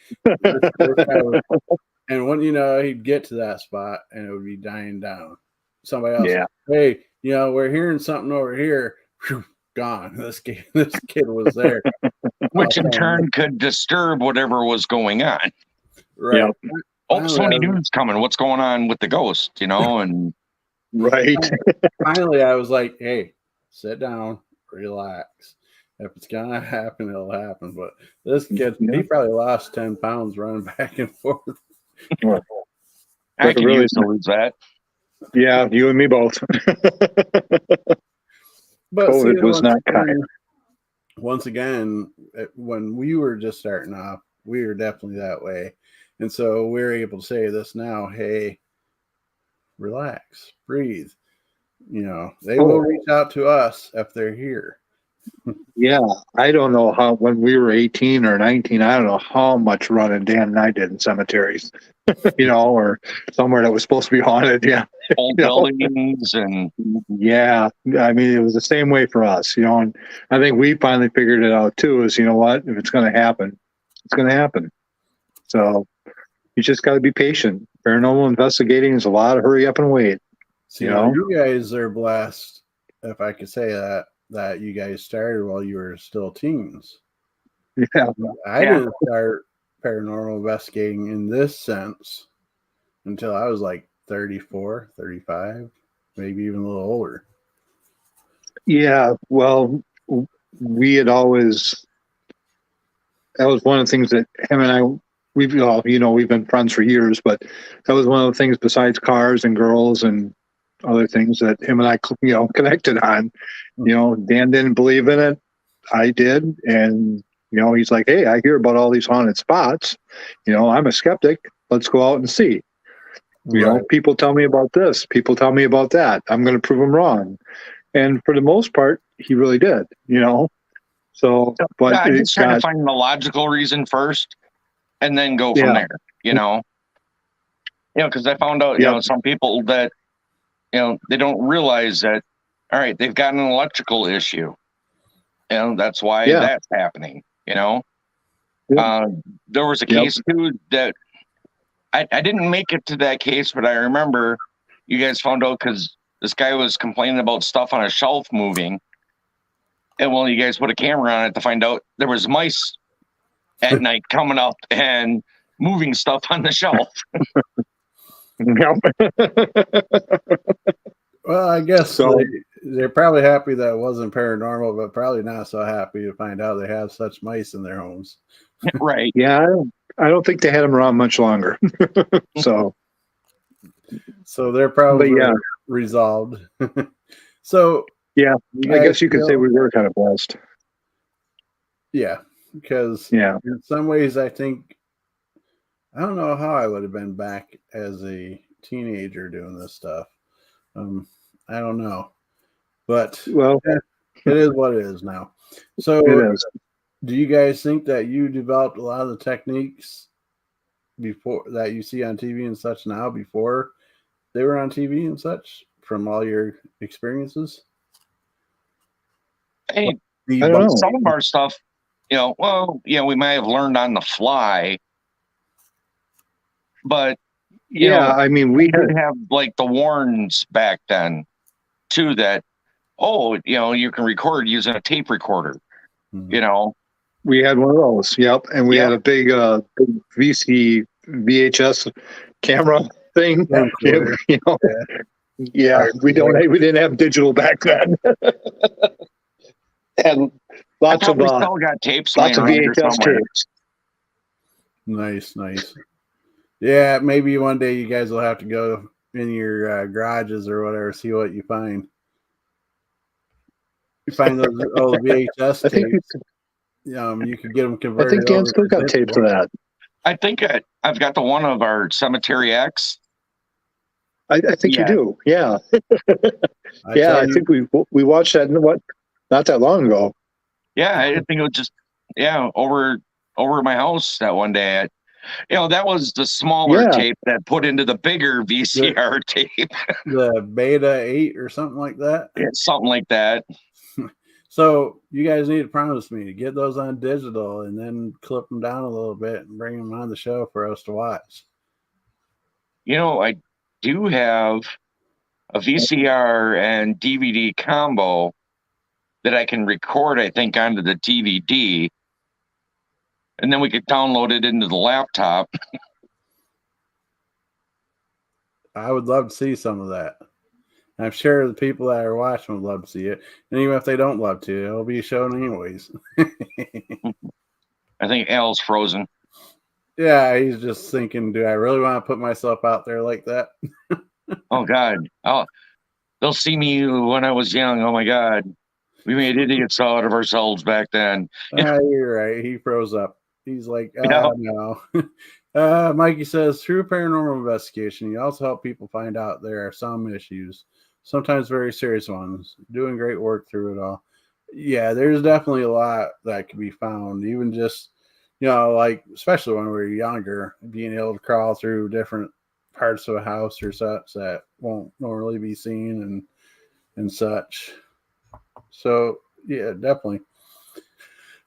and when he'd get to that spot and it would be dying down. Somebody else, hey, we're hearing something over here. Whew, gone. This kid was there, which in turn could disturb whatever was going on. Right. Oh, Sony News coming. What's going on with the ghost? And right. Finally, I was like, hey, sit down, relax. If it's gonna happen, it'll happen. But this kid, he probably lost 10 pounds running back and forth. I can use to lose that. Yeah, you and me both. But COVID was not kind. Once again, when we were just starting off, we were definitely that way. And so we're able to say this now, hey, relax, breathe. They will reach out to us if they're here. Yeah, I don't know how, when we were 18 or 19, I don't know how much running Dan and I did in cemeteries, or somewhere that was supposed to be haunted. Yeah. Old buildings and. Yeah. I mean, it was the same way for us, and I think we finally figured it out too, is, what, if it's going to happen, it's going to happen. So you just got to be patient. Paranormal investigating is a lot of hurry up and wait. So, you guys are blessed, if I could say that you guys started while you were still teens. Yeah. I didn't start paranormal investigating in this sense until I was like 34, 35, maybe even a little older. Yeah. Well, we had always, that was one of the things that him and I, we've been friends for years, but that was one of the things besides cars and girls and other things that him and I, connected on. Dan didn't believe in it. I did. And, he's like, hey, I hear about all these haunted spots. I'm a skeptic. Let's go out and see. You know, people tell me about this. People tell me about that. I'm going to prove them wrong. And for the most part, he really did, you know. So, but I it just try to got, find the logical reason first and then go from Yeah. there, you know. Because I found out, Yep. some people that, they don't realize that, all right, they've got an electrical issue. And that's why Yeah. that's happening, you know. Yep. There was a Yep. case too that I didn't make it to that case, but I remember you guys found out because this guy was complaining about stuff on a shelf moving. And well, you guys put a camera on it to find out there was mice at night coming up and moving stuff on the shelf. Well, I guess So- they're probably happy that it wasn't paranormal, but probably not so happy to find out they have such mice in their homes. Right. Yeah, I don't think they had him around much longer. So they're probably But yeah. resolved. So Yeah, you I guys guess you could say feel- we were kind of blessed. yeah, because Yeah. in some ways I think I don't know how I would have been back as a teenager doing this stuff. I don't know, but Well, it is what it is now. So it is. do you guys think that you developed a lot of the techniques before that you see on TV and such now before they were on TV and such from all your experiences? Hey, The I don't know. some of our stuff, we might have learned on the fly, but Yeah, I mean, we we had, did have like the warns back then too that, you can record using a tape recorder, Mhm. we had one of those. Yep, and we Yep. had a big VHS camera thing. Camcorder. You know, yeah, we didn't have digital back then. And I lots of probably still got tapes lots of laying around here VHS somewhere. tapes. Nice. Yeah, maybe one day you guys will have to go in your garages or whatever, see what you find. You find those old VHS I think tapes. You could get them I converted. think Dan over still to got tapes digital. of that. I think I've got the one of our Cemetery X. I think you do. Yeah, I yeah. tell I you, think we watched that. Not that long ago. Yeah, I think it was just over at my house that one day. That was the smaller Yeah. tape that put into the bigger VCR tape. the Beta 8 or something like that. Something like that. So you guys need to promise me to get those on digital and then clip them down a little bit and bring them on the show for us to watch. I do have a VCR and DVD combo that I can record, I think, onto the DVD. And then we could download it into the laptop. I would love to see some of that. I'm sure the people that are watching would love to see it. And even if they don't love to, it'll be shown anyways. I think Al's frozen. Yeah, he's just thinking, do I really want to put myself out there like that? Oh, God. They'll see me when I was young. Oh, my God. We made idiots out of ourselves back then. You're right. He froze up. He's like, no. Mikey says, through paranormal investigation, you also help people find out there are some issues, sometimes very serious ones. Doing great work through it all. Yeah, there's definitely a lot that can be found, even just, like, especially when we were younger, being able to crawl through different parts of a house or such that won't normally be seen and such. So, yeah, definitely.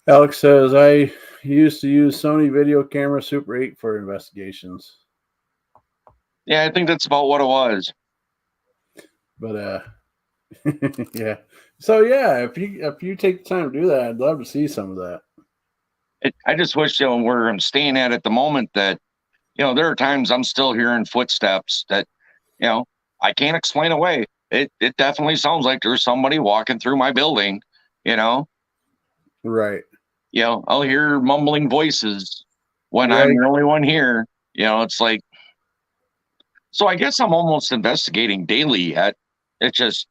Alex says, I used to use Sony video camera Super 8 for investigations. Yeah, I think that's about what it was. But yeah. So yeah, if you take the time to do that, I'd love to see some of that. I just wish, where I'm staying at the moment, that, there are times I'm still hearing footsteps that, I can't explain away. It definitely sounds like there's somebody walking through my building, Right. I'll hear mumbling voices when Right. I'm the only one here. It's like, so I guess I'm almost investigating daily yet. It's just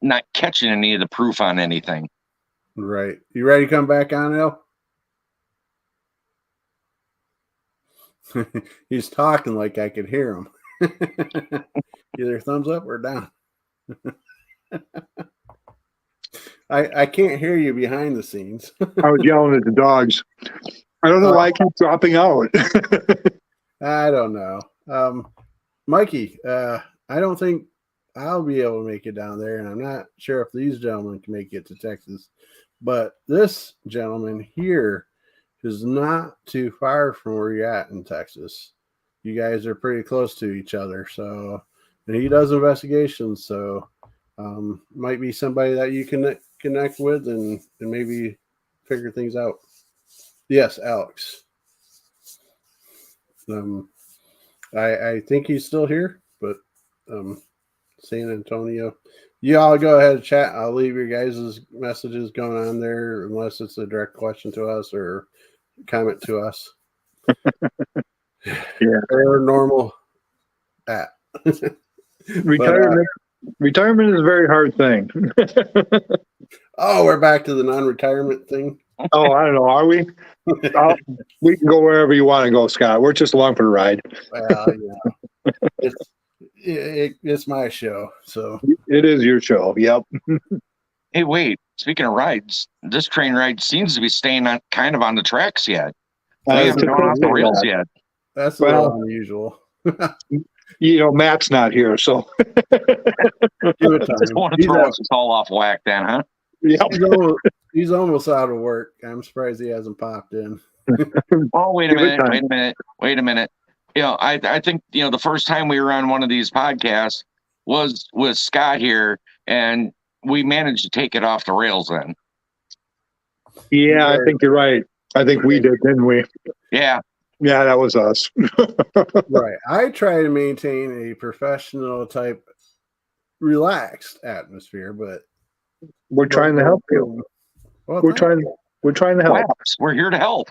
not catching any of the proof on anything. Right. You ready to come back on, El? He's talking like I could hear him. Either thumbs up or down. I can't hear you behind the scenes. I was yelling at the dogs. I don't know why I keep dropping out. I don't know. Mikey, I don't think I'll be able to make it down there, and I'm not sure if these gentlemen can make it to Texas. But this gentleman here is not too far from where you're at in Texas. You guys are pretty close to each other. So, and he does investigations. So, might be somebody that you can connect with and maybe figure things out. Yes, Alex. I think he's still here, but San Antonio. You all go ahead and chat. I'll leave your guys' messages going on there unless it's a direct question to us or comment to us. Yeah. Paranormal app. Retirement is a very hard thing. Oh, we're back to the non-retirement thing. Oh, I don't know. Are we? We can go wherever you want to go, Scott. We're just along for the ride. Well, it's my show, so It is your show. Yep. Hey, wait. Speaking of rides, this train ride seems to be staying on kind of on the tracks yet. We haven't gone off the rails yet. That's a little unusual. Matt's not here, so Give it time. Just want to throw us all off whack, then, huh? Yeah. He's almost out of work. I'm surprised he hasn't popped in. Oh, wait a minute. I think the first time we were on one of these podcasts was with Scott here, and we managed to take it off the rails then. Yeah, I think you're right. I think we did, didn't we? Yeah. Yeah, that was us. Right. I try to maintain a professional type relaxed atmosphere, but we're trying to help you. Well, we're trying to help. WASP, we're here to help.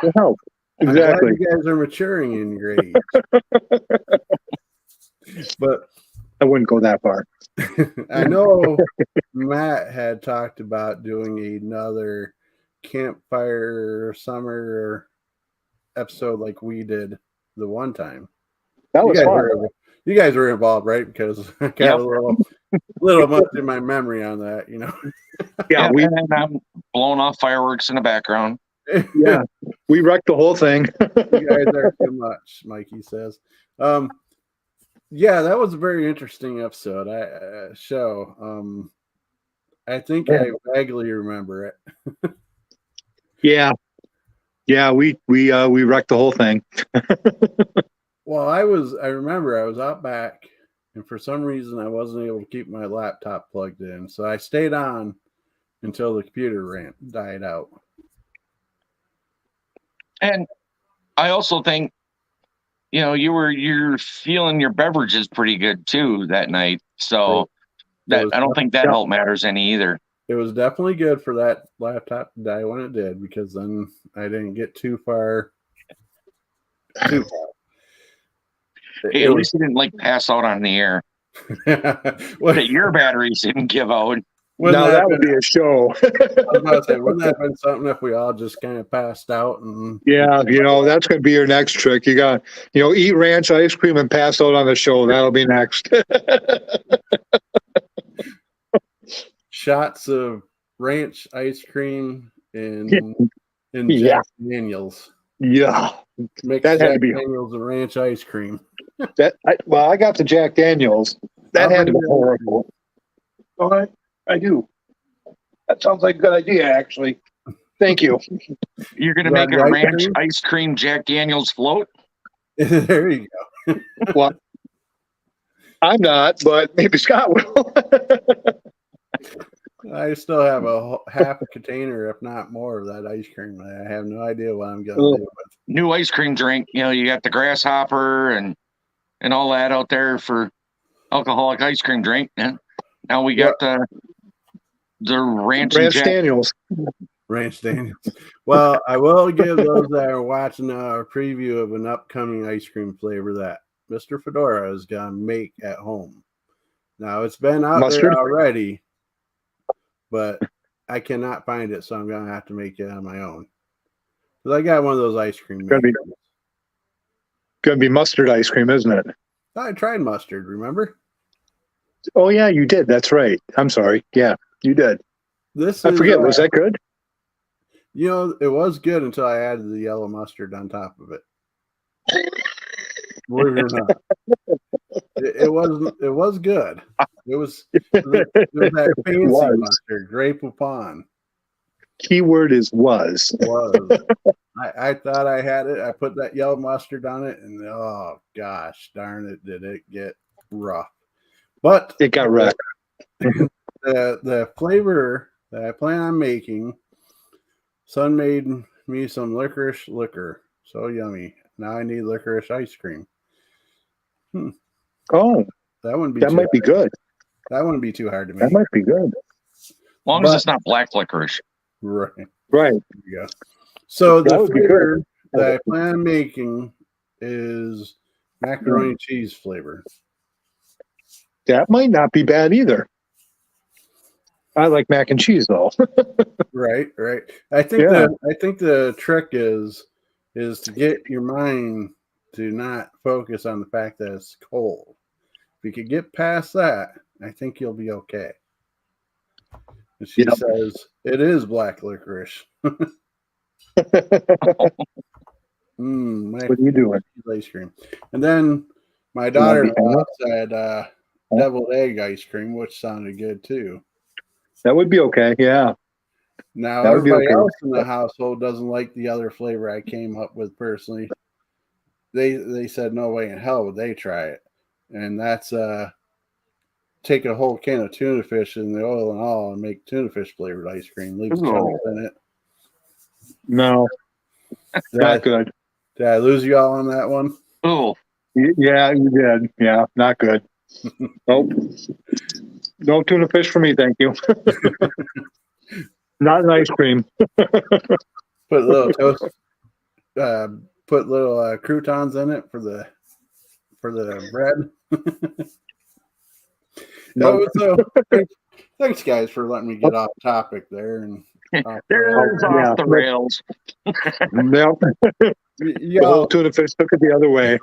Exactly. You guys are maturing in your age. But I wouldn't go that far. I know Matt had talked about doing another Campfire summer episode like we did the one time. That was fun. You guys were involved, right? Because I got a little much in my memory on that, Yeah, and I'm blowing off fireworks in the background. Yeah, we wrecked the whole thing. You guys are too much, Mikey says. Yeah, that was a very interesting episode. Show. I think I vaguely remember it. Yeah, we wrecked the whole thing. Well, I remember I was out back, and for some reason I wasn't able to keep my laptop plugged in, so I stayed on until the computer died out. And I also think, you're feeling your beverages pretty good too that night. So I don't think that helped matters any either. It was definitely good for that laptop to die when it did, because then I didn't get too far. Hey, at least you didn't pass out on the air. That your batteries didn't give out. Now that would be a show. I was about to say, wouldn't that have been something if we all just kind of passed out? Yeah, that's going to be your next trick. You got, eat ranch ice cream and pass out on the show. That'll be next. Shots of ranch ice crean and Jack Daniels. Yeah, Mix Jack Daniels and ranch ice cream. I got the Jack Daniels. That had to be horrible. All right. I do. That sounds like a good idea, actually. Thank you. You're going to make a ranch ice cream Jack Daniels float? There you go. Well, I'm not, but maybe Scott will. I still have a half a container, if not more, of that ice cream. I have no idea what I'm going to do with. New ice cream drink. You got the grasshopper and all that out there for alcoholic ice cream drink. And now we got the ranch Daniels. Ranch Daniels. Well, I will give those that are watching a preview of an upcoming ice cream flavor that Mr. Fedora is going to make at home. Now, it's been out there already, but I cannot find it, so I'm going to have to make it on my own. Because I got one of those ice cream makers. gonna be mustard ice cream, isn't it? I tried mustard, remember? Oh yeah, you did. That's right. I'm sorry. Yeah, you did. This I is, forget. Was that good? it was good until I added the yellow mustard on top of it. Believe it or not, it was good. It was that fancy Was. mustard, Grape Poupon. Keyword is was. Was. I thought I had it. I put that yellow mustard on it, and oh gosh, darn it, did it get rough. But It got wrecked. The flavor that I plan on making, son made me some licorice liquor. So yummy. Now I need licorice ice cream. Oh, That wouldn't be that too might be hard. good. That wouldn't be too hard to That make. might be good. As long as it's not black licorice. Right. Right. There you go. So That the would be flavor good. that I plan on making is macaroni and cheese flavor. That might not be bad either. I like mac and cheese though. Right. I think Yeah. the trick is to get your mind to not focus on the fact that it's cold. If you could get past that, I think you'll be okay. And she Yep. says it is black licorice. What are you doing? Ice cream. And then my You wanna be daughter-in-law said deviled egg ice cream, which sounded good too. That would be okay. Yeah. Now That would be everybody okay. else in the household doesn't like the other flavor I came up with personally. They said no way in hell would they try it. And that's take a whole can of tuna fish and the oil and all and make tuna fish flavored ice cream. Leave chunks in it. No, not good. Did I lose you all on that one? Oh, Yeah, you did. Yeah, not good. Nope. No tuna fish for me, thank you. Not an ice cream. Put little toast. Put little croutons in it for the bread. Nope. So thanks guys for letting me get off topic there and there's yeah. off the rails. Nope. The whole tuna fish took it the other way.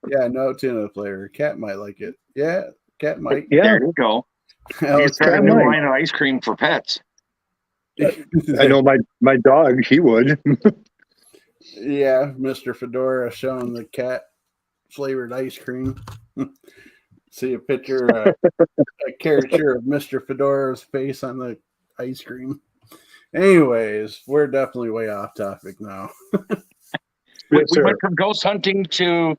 Yeah, no tuna flavor. Cat might like it. Yeah, cat might. Yeah. There you go. You start a new line of ice cream for pets. I know my dog, he would. Yeah, Mr. Fedora showing the cat flavored ice cream. See a picture, a caricature of Mr. Fedora's face on the ice cream. Anyways, we're definitely way off topic now. We went from ghost hunting to,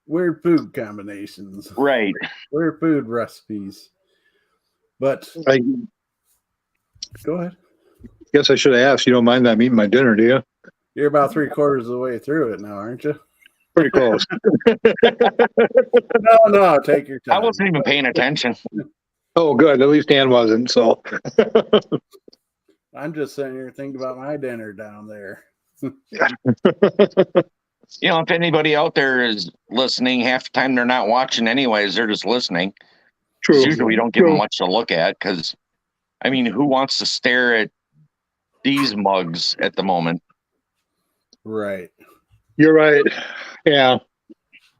weird food combinations. Right. Weird food recipes. But go ahead. Guess I should have asked. You don't mind that I'm eating my dinner, do you? You're about 3/4 of the way through it now, aren't you? Pretty close. No, take your time. I wasn't even paying attention. Oh, good. At least Dan wasn't. So I'm just sitting here thinking about my dinner down there. If anybody out there is listening, half the time they're not watching anyways. They're just listening. true. Usually we don't give them much to look at because, who wants to stare at these mugs at the moment? Right. You're right. Yeah.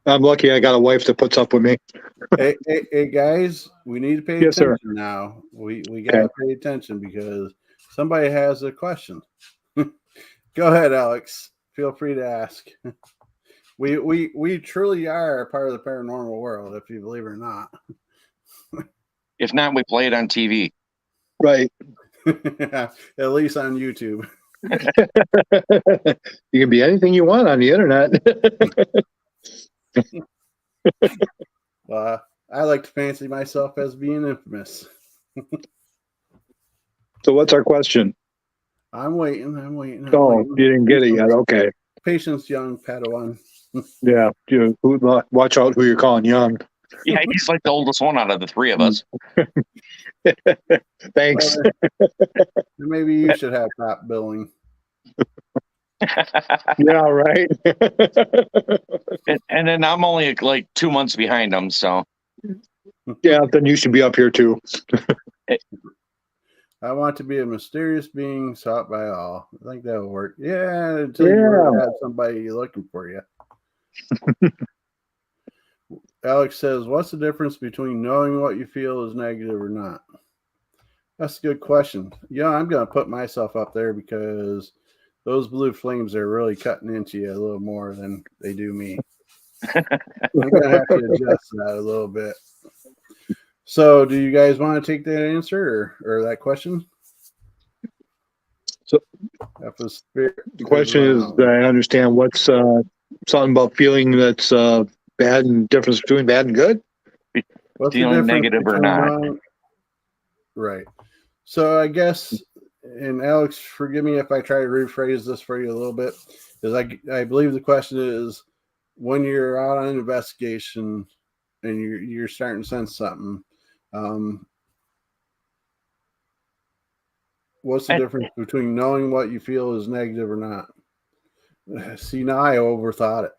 I'm lucky I got a wife that puts up with me. Hey guys, we need to pay Yes, attention sir. now. We gotta pay attention because somebody has a question. Go ahead, Alex. Feel free to ask. We truly are a part of the paranormal world, if you believe it or not. If not, we play it on TV. Right. At least on YouTube. You can be anything you want on the internet. I like to fancy myself as being infamous. So what's our question? I'm waiting. Oh, you didn't get it yet. Okay. Patience, young Padawan. Yeah. Watch out who you're calling young. Yeah, he's like the oldest one out of the three of us. Thanks. Maybe you should have top billing. Yeah, right. And then I'm only like 2 months behind him, so Yeah, then you should be up here too. I want to be a mysterious being sought by all. I think that'll work. Yeah, until you really have somebody looking for you. Alex says, what's the difference between knowing what you feel is negative or not? That's a good question. Yeah, I'm going to put myself up there because those blue flames are really cutting into you a little more than they do me. I'm going to have to adjust that a little bit. So, do you guys want to take that answer or that question? So the question is, I understand what's something about feeling that's bad and difference between bad and good? What's feeling negative or not? Right. So I guess, and Alex, forgive me if I try to rephrase this for you a little bit, because I believe the question is, when you're out on an investigation and you're starting to sense something, what's the difference between knowing what you feel is negative or not? See, now I overthought it.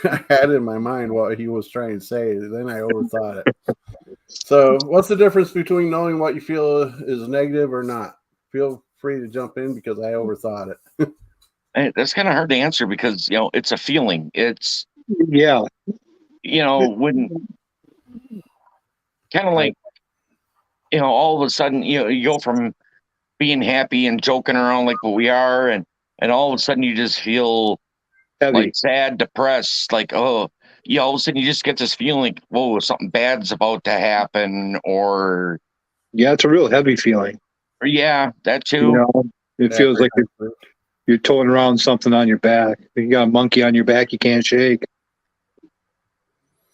I had in my mind what he was trying to say, then I overthought it. So, what's the difference between knowing what you feel is negative or not? Feel free to jump in because I overthought it. That's kind of hard to answer because it's a feeling. It's when kind of like all of a sudden you go from being happy and joking around like what we are, and all of a sudden you just feel heavy. like sad, depressed, like all of a sudden you just get this feeling like, whoa, something bad's about to happen, or it's a real heavy feeling. That too. It feels like you're towing around something on your back. You got a monkey on your back you can't shake.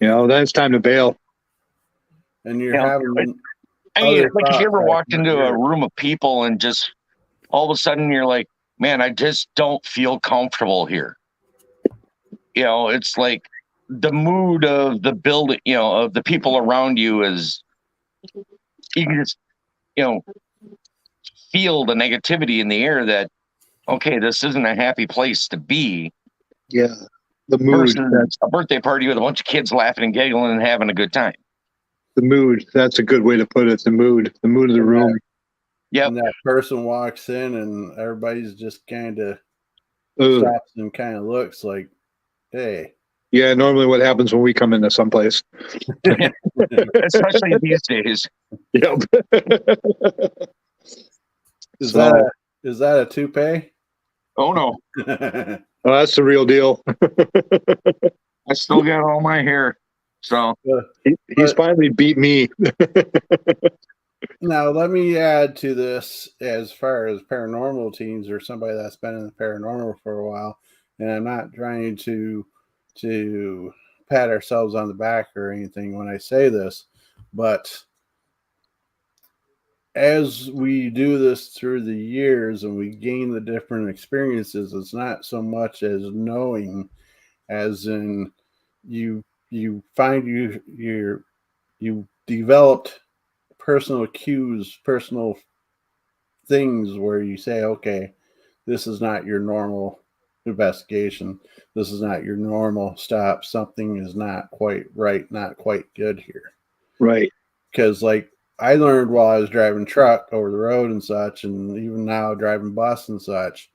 Then it's time to bail. And you're having. It's like if you ever walked into a room of people and just all of a sudden you're like, man, I just don't feel comfortable here. It's like the mood of the building, of the people around you is, you can just, feel the negativity in the air that, okay, this isn't a happy place to be. Yeah. The mood. Versus a birthday party with a bunch of kids laughing and giggling and having a good time. The mood. That's a good way to put it. The mood of the room. Yeah. And that person walks in and everybody's just kind of stops and kind of looks like, hey. Yeah, normally what happens when we come into someplace. Especially these days. Yep. Is that a toupee? Oh no. Oh, that's the real deal. I still got all my hair. So he's finally beat me. Now, let me add to this as far as paranormal teens or somebody that's been in the paranormal for a while. And I'm not trying to pat ourselves on the back or anything when I say this, but as we do this through the years and we gain the different experiences, it's not so much as knowing as in you find you developed personal cues, personal things where you say, okay, this is not your normal investigation. This is not your normal stop. Something is not quite right, not quite good here. Right. Because like I learned while I was driving truck over the road and such, and even now driving bus and such,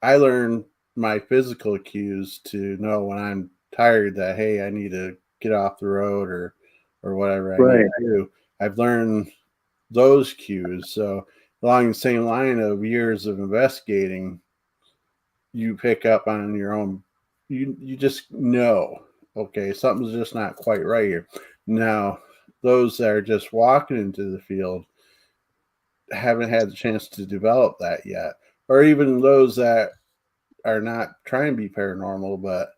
I learned my physical cues to know when I'm tired that, hey, I need to get off the road or whatever I need to do. I've learned those cues. So along the same line of years of investigating, you pick up on your own. You just know, okay, something's just not quite right here. Now, those that are just walking into the field haven't had the chance to develop that yet, or even those that are not trying to be paranormal, but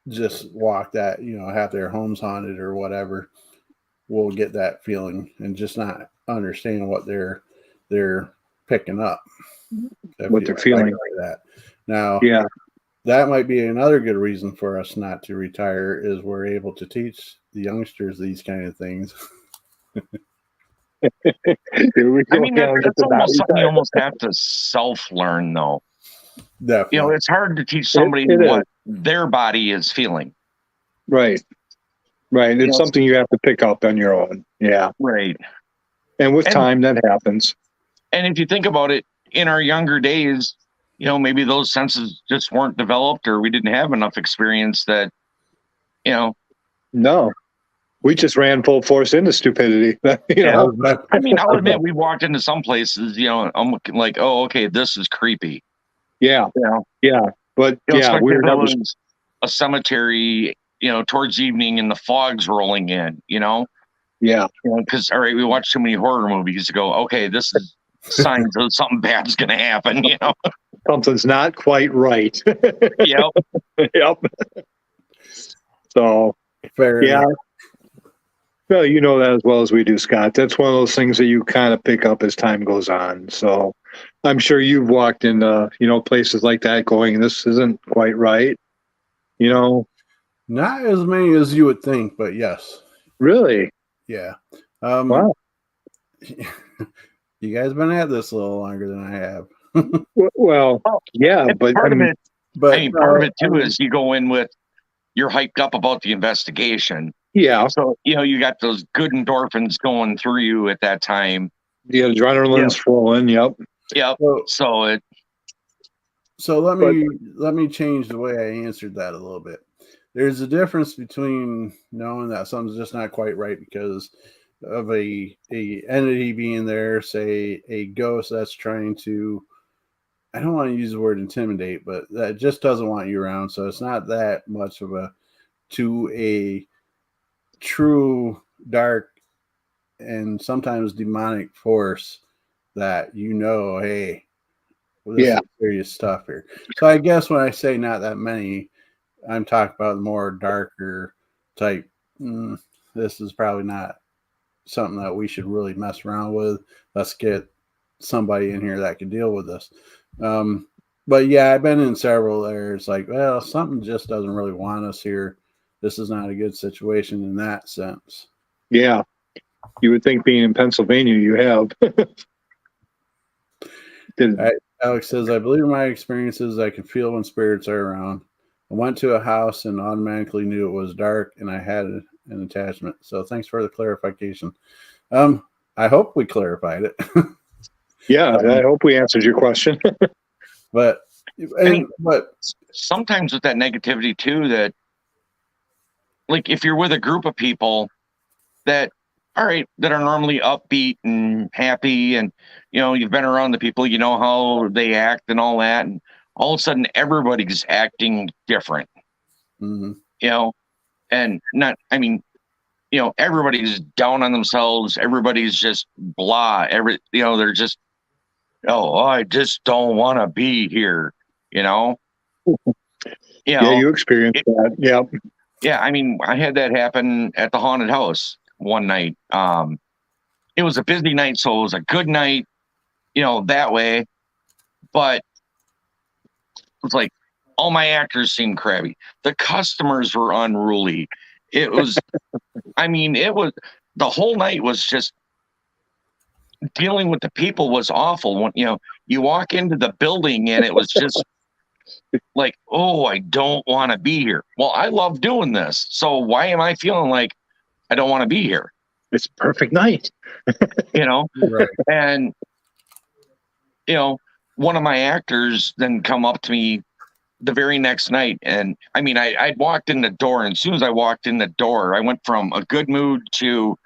just walk that, have their homes haunted or whatever, will get that feeling and just not understand what they're picking up. What they're feeling like that. Now, yeah, that might be another good reason for us not to retire is we're able to teach the youngsters these kind of things. I mean, that's almost something you almost have to self-learn, though. Definitely. It's hard to teach somebody what their body is feeling. Right. It's something you have to pick up on your own. Yeah. Right. And with And- time, that happens. And if you think about it, in our younger days, maybe those senses just weren't developed, or we didn't have enough experience that, No, we just ran full force into stupidity. Yeah. I mean, I'll admit we walked into some places, I'm like, oh, okay, this is creepy. Yeah. Yeah. But yeah, especially if that it was was a cemetery, towards evening and the fog's rolling in, yeah. Because all right, we watched too many horror movies to go, okay, this is signs of something bad's gonna happen, Something's not quite right. Yep. Yep. So Fair yeah. enough. Well, you know that as well as we do, Scott. That's one of those things that you kind of pick up as time goes on. So I'm sure you've walked in, places like that going, this isn't quite right. Not as many as you would think, but yes. Really? Yeah. Wow. You guys been at this a little longer than I have. Well, yeah, but part of it too is you go in with, you're hyped up about the investigation. Yeah. So, you got those good endorphins going through you at that time. The adrenaline's flowing. Yep. Yep. So let me change the way I answered that a little bit. There's a difference between knowing that something's just not quite right because of a entity being there, say a ghost that's trying to, I don't want to use the word intimidate, but that just doesn't want you around. So it's not that much of a true dark and sometimes demonic force that hey, this is serious stuff here. So I guess when I say not that many, I'm talking about the more darker type. This is probably not something that we should really mess around with. Let's get somebody in here that can deal with this. But yeah, I've been in several there. It's like, well, something just doesn't really want us here. This is not a good situation in that sense. Yeah. You would think being in Pennsylvania, you have. Alex says, I believe in my experiences, I can feel when spirits are around. I went to a house and automatically knew it was dark and I had an attachment. So thanks for the clarification. I hope we clarified it. Yeah, I hope we answered your question. But sometimes with that negativity too, that like if you're with a group of people that are normally upbeat and happy, and you've been around the people, how they act and all that, and all of a sudden everybody's acting different. Mm-hmm. And not, everybody's down on themselves, everybody's just blah, they're just, I just don't want to be here. Yeah, you experienced that. Yeah. Yeah, I had that happen at the haunted house one night. It was a busy night, so it was a good night, that way. But it was like all my actors seemed crabby. The customers were unruly. It was, it was, the whole night was just dealing with the people was awful. When, you walk into the building and it was just like, oh, I don't want to be here. Well, I love doing this. So why am I feeling like I don't want to be here? It's a perfect night. Right. And, one of my actors then come up to me the very next night. And I'd walked in the door, and as soon as I walked in the door, I went from a good mood to,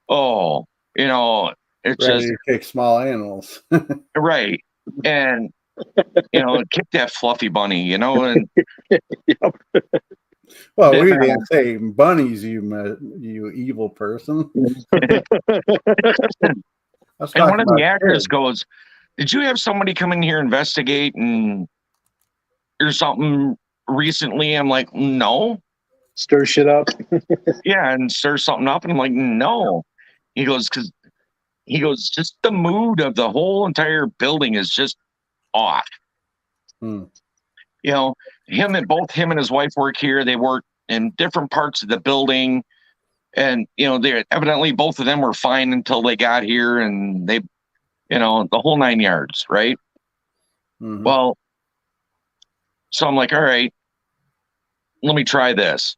it's ready just to kick small animals. right. And, kick that fluffy bunny, and Yep. Well, we didn't say bunnies, you evil person. And one of the actors goes, did you have somebody come in here investigate or something recently? I'm like, no. Stir shit up. Yeah, and stir something up. And I'm like, no. He goes, just the mood of the whole entire building is just off. Both him and his wife work here. They work in different parts of the building. And, they evidently both of them were fine until they got here, and they, the whole 9 yards, right? Mm-hmm. Well, so I'm like, all right, let me try this.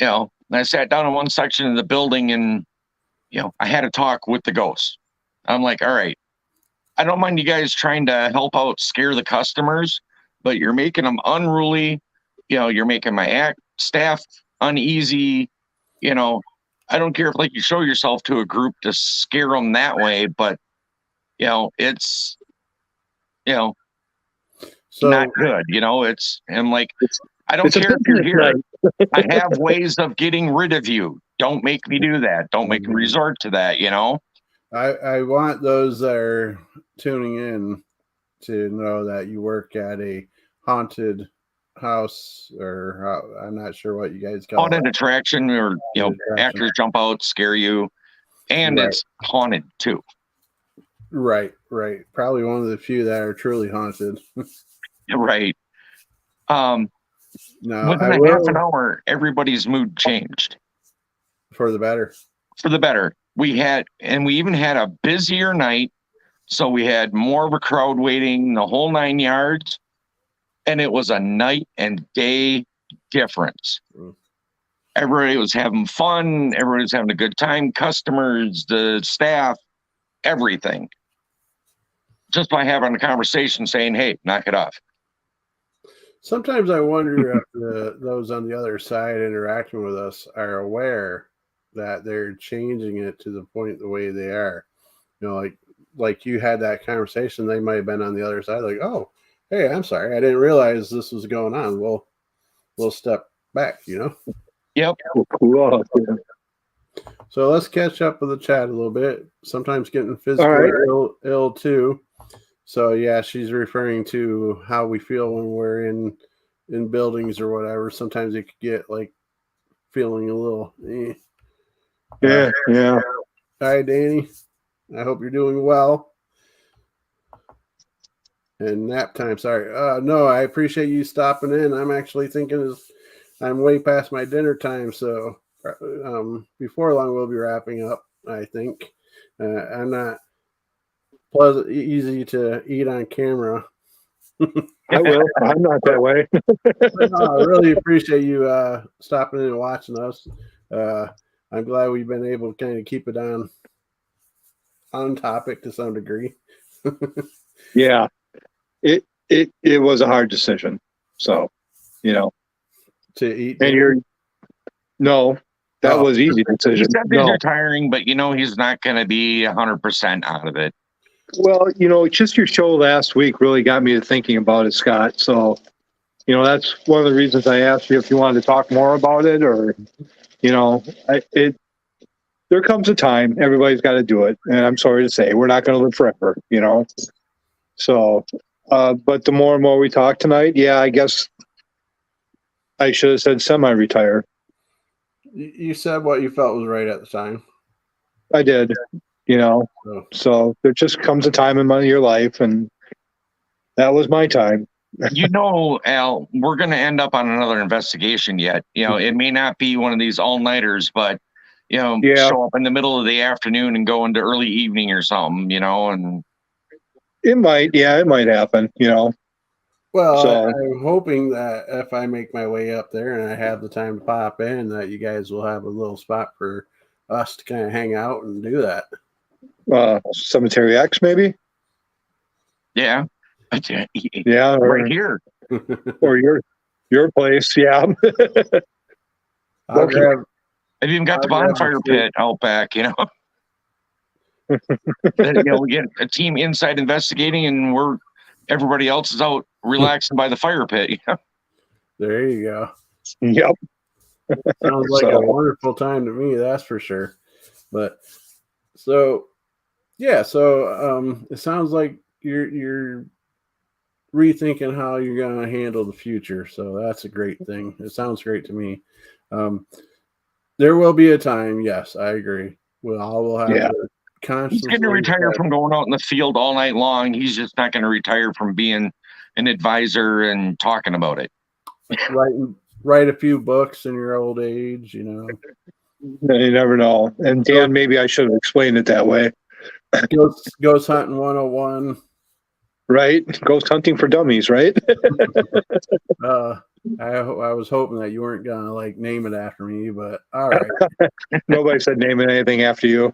And I sat down in one section of the building, and, I had a talk with the ghost. I'm like, all right, I don't mind you guys trying to help out, scare the customers, but you're making them unruly. You're making my staff uneasy. I don't care if you show yourself to a group to scare them that way, but it's So not good. I'm like, I don't It's a care if you're business here. night. I have ways of getting rid of you. Don't make me do that. Don't make me resort to that. I want those that are tuning in to know that you work at a haunted house, or I'm not sure what you guys call Haunted it. attraction, or Haunted attraction. actors jump out, scare you, and Right. it's haunted too. Right. Probably one of the few that are truly haunted. Right. No, Within I a will, half an hour, everybody's mood changed for the better. for the better. We even had a busier night, so we had more of a crowd waiting, the whole 9 yards, and it was a night and day difference. Mm. Everybody was having fun. Everybody was having a good time. Customers, the staff, everything. Just by having a conversation saying, hey, knock it off. Sometimes I wonder if those on the other side interacting with us are aware that they're changing it to the point the way they are. Like you had that conversation, they might have been on the other side, like, oh, hey, I'm sorry, I didn't realize this was going on. We'll step back, Yep. Cool. So let's catch up with the chat a little bit. Sometimes getting physically ill too. So yeah, she's referring to how we feel when we're in buildings or whatever. Sometimes it could get feeling a little. Yeah. Hi, Danny. I hope you're doing well. And nap time. Sorry. No, I appreciate you stopping in. I'm actually thinking I'm way past my dinner time, so before long we'll be wrapping up. I think I'm not easy to eat on camera. I will. I'm not that way. No, I really appreciate you stopping in and watching us. I'm glad we've been able to kind of keep it on topic to some degree. Yeah. It was a hard decision. So, To eat. and that was easy decision. He said he's retiring, but he's not going to be 100% out of it. Well, just your show last week really got me to thinking about it, Scott. So, that's one of the reasons I asked you if you wanted to talk more about it, or, there comes a time everybody's got to do it. And I'm sorry to say, we're not going to live forever, So, but the more and more we talk tonight, yeah, I guess I should have said semi-retire. You said what you felt was right at the time. I did, So there just comes a time in your life, and that was my time. Al, we're going to end up on another investigation yet. It may not be one of these all-nighters, but, show up in the middle of the afternoon and go into early evening or something, and... It might happen, Well, So- I'm hoping that if I make my way up there and I have the time to pop in, that you guys will have a little spot for us to kind of hang out and do that. Cemetery X, maybe? Yeah. Yeah, Right here. or your place, yeah. I'll grab. I've even got the I'll grab bonfire the pit out back, we get a team inside investigating, and everybody else is out relaxing by the fire pit. There you go. Yep. Sounds like a wonderful time to me, that's for sure. But so it sounds like you're rethinking how you're going to handle the future. So that's a great thing. It sounds great to me. There will be a time. Yes, I agree. We'll have to constantly. He's going to retire from going out in the field all night long. He's just not going to retire from being an advisor and talking about it. Write a few books in your old age, You never know. And Dan, maybe I should have explained it that way. Ghost hunting 101. Right? Ghost hunting for dummies, right? I was hoping that you weren't gonna like name it after me, but all right. Nobody said naming anything after you.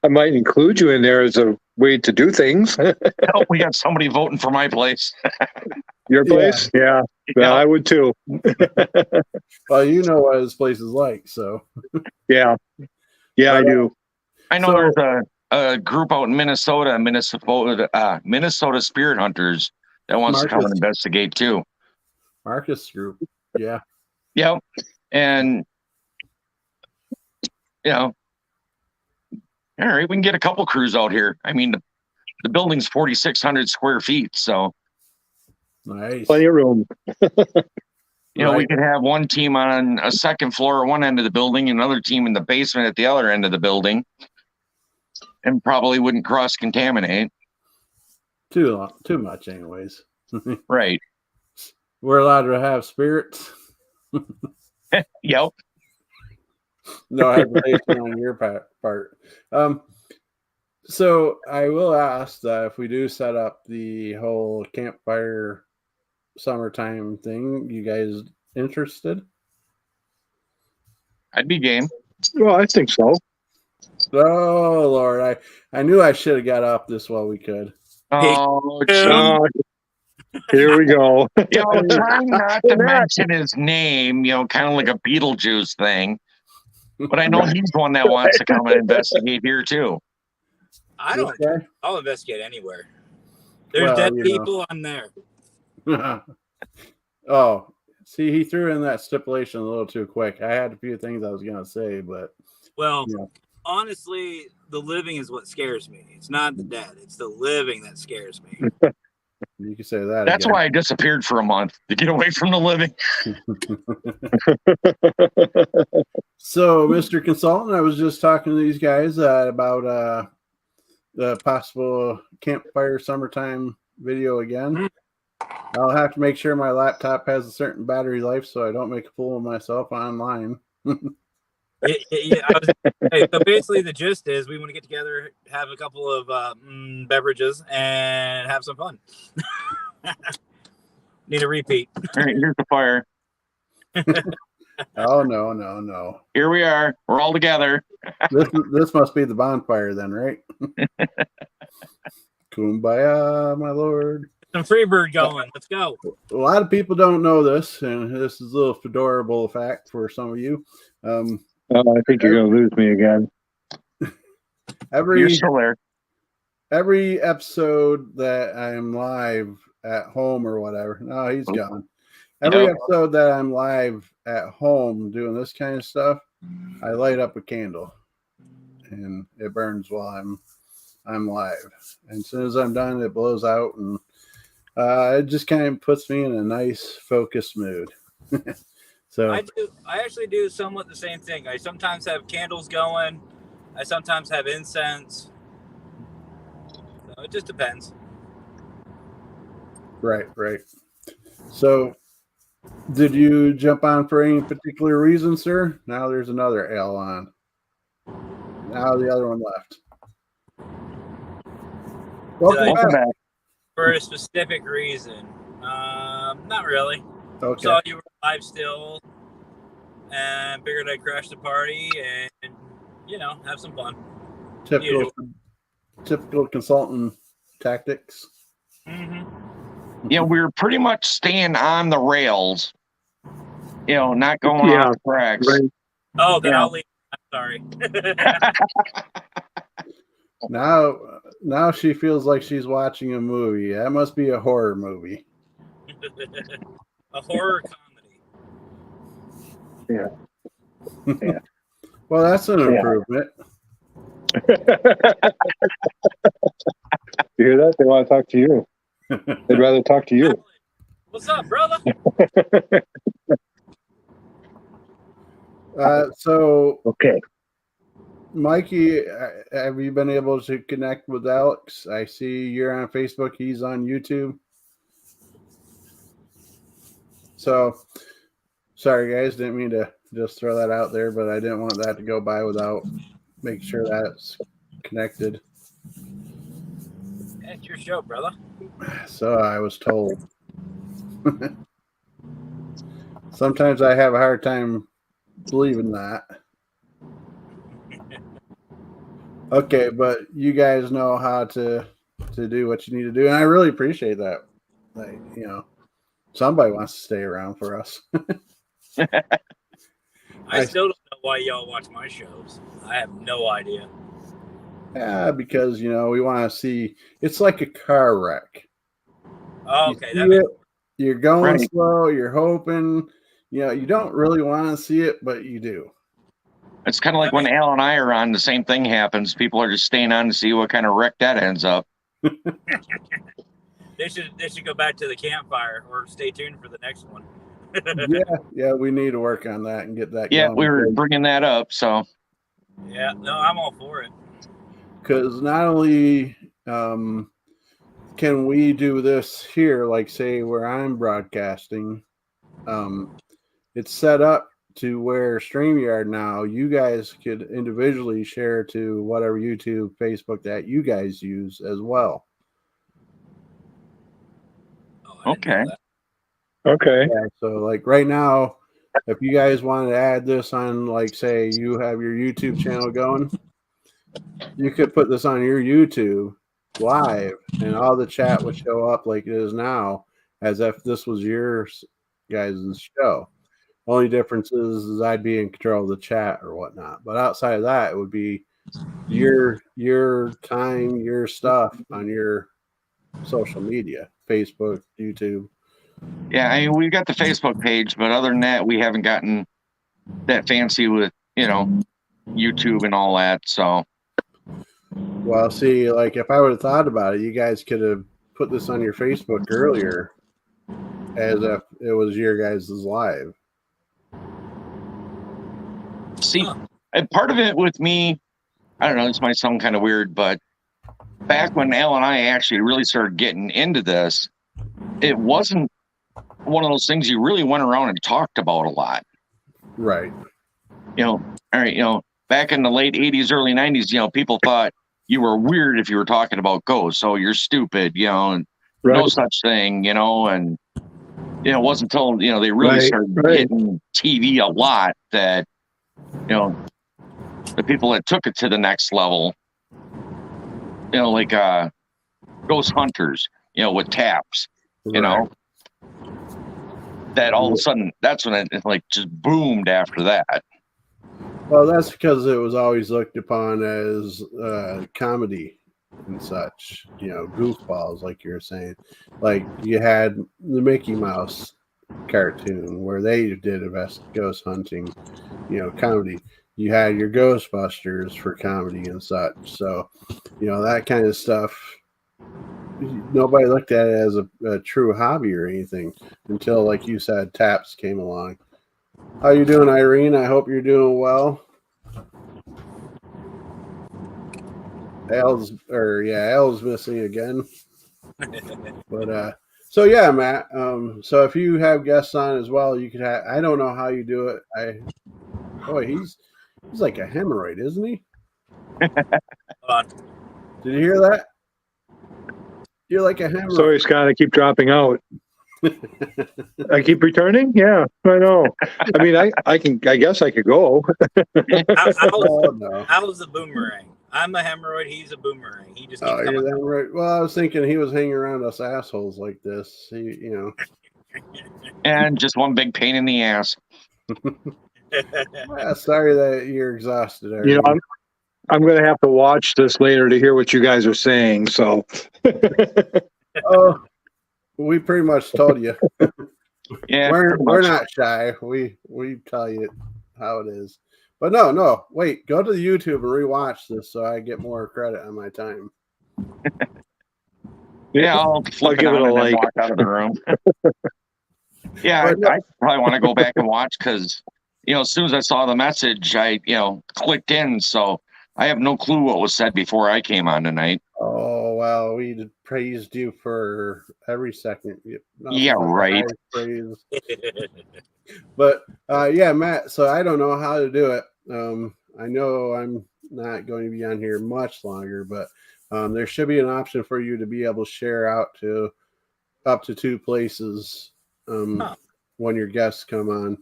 I might include you in there as a way to do things. Oh, we got somebody voting for my place. Your place? Yeah. Yeah. I would too. Well, you know what this place is like, so Yeah. Yeah, But, I do. I know So- there's a group out in Minnesota, Minnesota Spirit Hunters that wants to come and Marcus. investigate too. Marcus Group. Yeah. Yep. And all right, we can get a couple crews out here. I mean, the building's 4,600 square feet, so Nice. Plenty of room. we Right. could have one team on a second floor at one end of the building, another team in the basement at the other end of the building, and probably wouldn't cross contaminate. Too much, anyways. Right. We're allowed to have spirits. Yep. No hesitation on your part. So I will ask that if we do set up the whole campfire summertime thing, you guys interested? I'd be game. Well, I think so. Oh Lord, I knew I should have got up this while we could. Oh, Oh, here we go. trying not to mention his name, kind of like a Beetlejuice thing. But I know he's one that wants to come and investigate here too. I don't. This guy? I'll investigate anywhere. There's Well, dead you know. people on there. Oh, see, he threw in that stipulation a little too quick. I had a few things I was gonna say, but Well, Yeah. honestly, the living is what scares me. It's not the dead. It's the living that scares me. you can say that. That's again. why I disappeared for a month to get away from the living. So, Mr. Consultant, I was just talking to these guys about the possible campfire summertime video again. I'll have to make sure my laptop has a certain battery life so I don't make a fool of myself online. So basically, the gist is we want to get together, have a couple of beverages, and have some fun. Need a repeat. All right, here's the fire. Oh, no. Here we are. We're all together. This must be the bonfire then, right? Kumbaya, my lord. Some Freebird going. Let's go. A lot of people don't know this, and this is a little fedorable fact for some of you. I think you're going to lose me again. You're still there. Every episode that I'm live at home or whatever. No, he's gone. Every episode that I'm live at home doing this kind of stuff, I light up a candle, and it burns while I'm live. And as soon as I'm done, it blows out, and it just kind of puts me in a nice focused mood. So I actually do somewhat the same thing. I sometimes have candles going. I sometimes have incense. So it just depends. right. So did you jump on for any particular reason, sir? Now there's another L on. Now the other one left. Welcome back. For a specific reason. Not really. Okay. Saw you were live still, and figured I'd crash the party and have some fun. Typical consultant tactics. Mm-hmm. Yeah, we're pretty much staying on the rails. Not going off the tracks. Right. Oh, then I'll leave. I'm sorry. Now she feels like she's watching a movie. That must be a horror movie. A horror comedy. Yeah. Well, that's an improvement. You hear that? They want to talk to you. They'd rather talk to you. What's up, brother? So, Okay. Mikey, have you been able to connect with Alex? I see you're on Facebook. He's on YouTube. So, sorry, guys. Didn't mean to just throw that out there, but I didn't want that to go by without making sure that's connected. It's your show, brother. So I was told. Sometimes I have a hard time believing that. Okay, but you guys know how to do what you need to do, and I really appreciate that. Like, somebody wants to stay around for us. I still don't know why y'all watch my shows. I have no idea. Yeah, because we want to see. It's like a car wreck. Oh, okay, you're going Right. slow. You're hoping. You don't really want to see it, but you do. It's kind of like when Al and I are on, the same thing happens. People are just staying on to see what kind of wreck that ends up. They should go back to the campfire or stay tuned for the next one. yeah, we need to work on that and get that. Yeah, going we were bringing that up. So yeah, no, I'm all for it. Because not only can we do this here, like say where I'm broadcasting, it's set up to where StreamYard now you guys could individually share to whatever YouTube, Facebook that you guys use as well. Oh, I didn't know okay. that. Okay. Yeah, so like right now, if you guys want to add this on, like say you have your YouTube channel going, you could put this on your YouTube live and all the chat would show up like it is now as if this was your guys' show. Only difference is I'd be in control of the chat or whatnot. But outside of that, it would be your time, your stuff on your social media, Facebook, YouTube. Yeah, I mean, we've got the Facebook page, but other than that, we haven't gotten that fancy with, YouTube and all that. So, Well, see, like if I would have thought about it, you guys could have put this on your Facebook earlier as if it was your guys' live. see, and part of it with me, I don't know, this might sound kind of weird, but back when Al and I actually really started getting into this, it wasn't one of those things you really went around and talked about a lot. Right. All right, back in the late 80s, early 90s, people thought you were weird if you were talking about ghosts. So you're stupid, and no such thing, and it wasn't until, they really started hitting TV a lot that, the people that took it to the next level, like ghost hunters, with taps, Right. that all of a sudden, that's when it like just boomed after that. Well, that's because it was always looked upon as comedy and such, goofballs, like you're saying. Like you had the Mickey Mouse cartoon where they did ghost hunting, comedy. You had your Ghostbusters for comedy and such. So, that kind of stuff. Nobody looked at it as a true hobby or anything until, like you said, taps came along. How you doing, Irene? I hope you're doing well. Al's missing again. But so yeah, Matt. So if you have guests on as well, you could have. I don't know how you do it. He's like a hemorrhoid, isn't he? Hold on. Did you hear that? You're like a hemorrhoid. Sorry, Scott. I keep dropping out. I keep returning. Yeah, I know. I mean, I guess I could go. No. Al's a boomerang. I'm a hemorrhoid. He's a boomerang. He just keeps You're coming. that right. Well, I was thinking he was hanging around us assholes like this. And just one big pain in the ass. Sorry that you're exhausted. Irene. I'm going to have to watch this later to hear what you guys are saying. So, oh, we pretty much told you. Yeah, we're not shy. We tell you how it is. But no, wait. Go to the YouTube and rewatch this so I get more credit on my time. Yeah, I'll flip it on and then walk out of the room. Yeah, I probably want to go back and watch because, as soon as I saw the message, I, clicked in. So I have no clue what was said before I came on tonight. Oh, well, we praised you for every second. Yeah, right. Praise. But yeah, Matt, so I don't know how to do it. I know I'm not going to be on here much longer, but there should be an option for you to be able to share out to up to 2 places when your guests come on.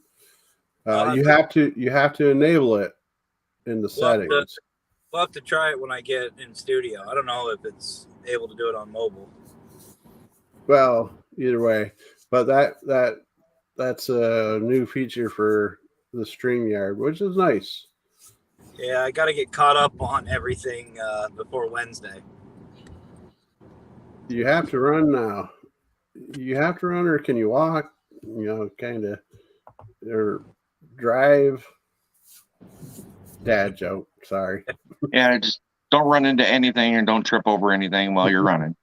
You have to enable it in the settings. We'll have to try it when I get in studio. I don't know if it's able to do it on mobile. Well, either way, but that's a new feature for the StreamYard, which is nice. Yeah, I got to get caught up on everything before Wednesday. You have to run now. You have to run, or can you walk? You know, kind of, or drive. Dad joke. Sorry. Yeah, just don't run into anything and don't trip over anything while you're running.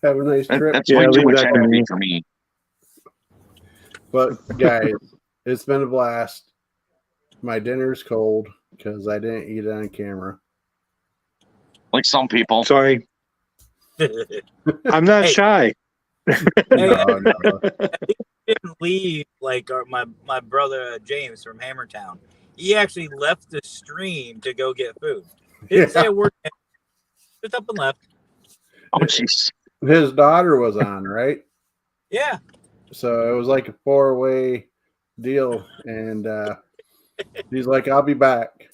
Have a nice trip. That's way too leave much that to energy me. for me. But guys, it's been a blast. My dinner's cold because I didn't eat it on camera. Like some people. Sorry, I'm not Hey. shy. No. Didn't leave like my brother James from Hammertown. He actually left the stream to go get food. Didn't say a word. Just up and left. Oh, jeez. His daughter was on, right? Yeah. So it was like a 4-way deal. And he's like, I'll be back.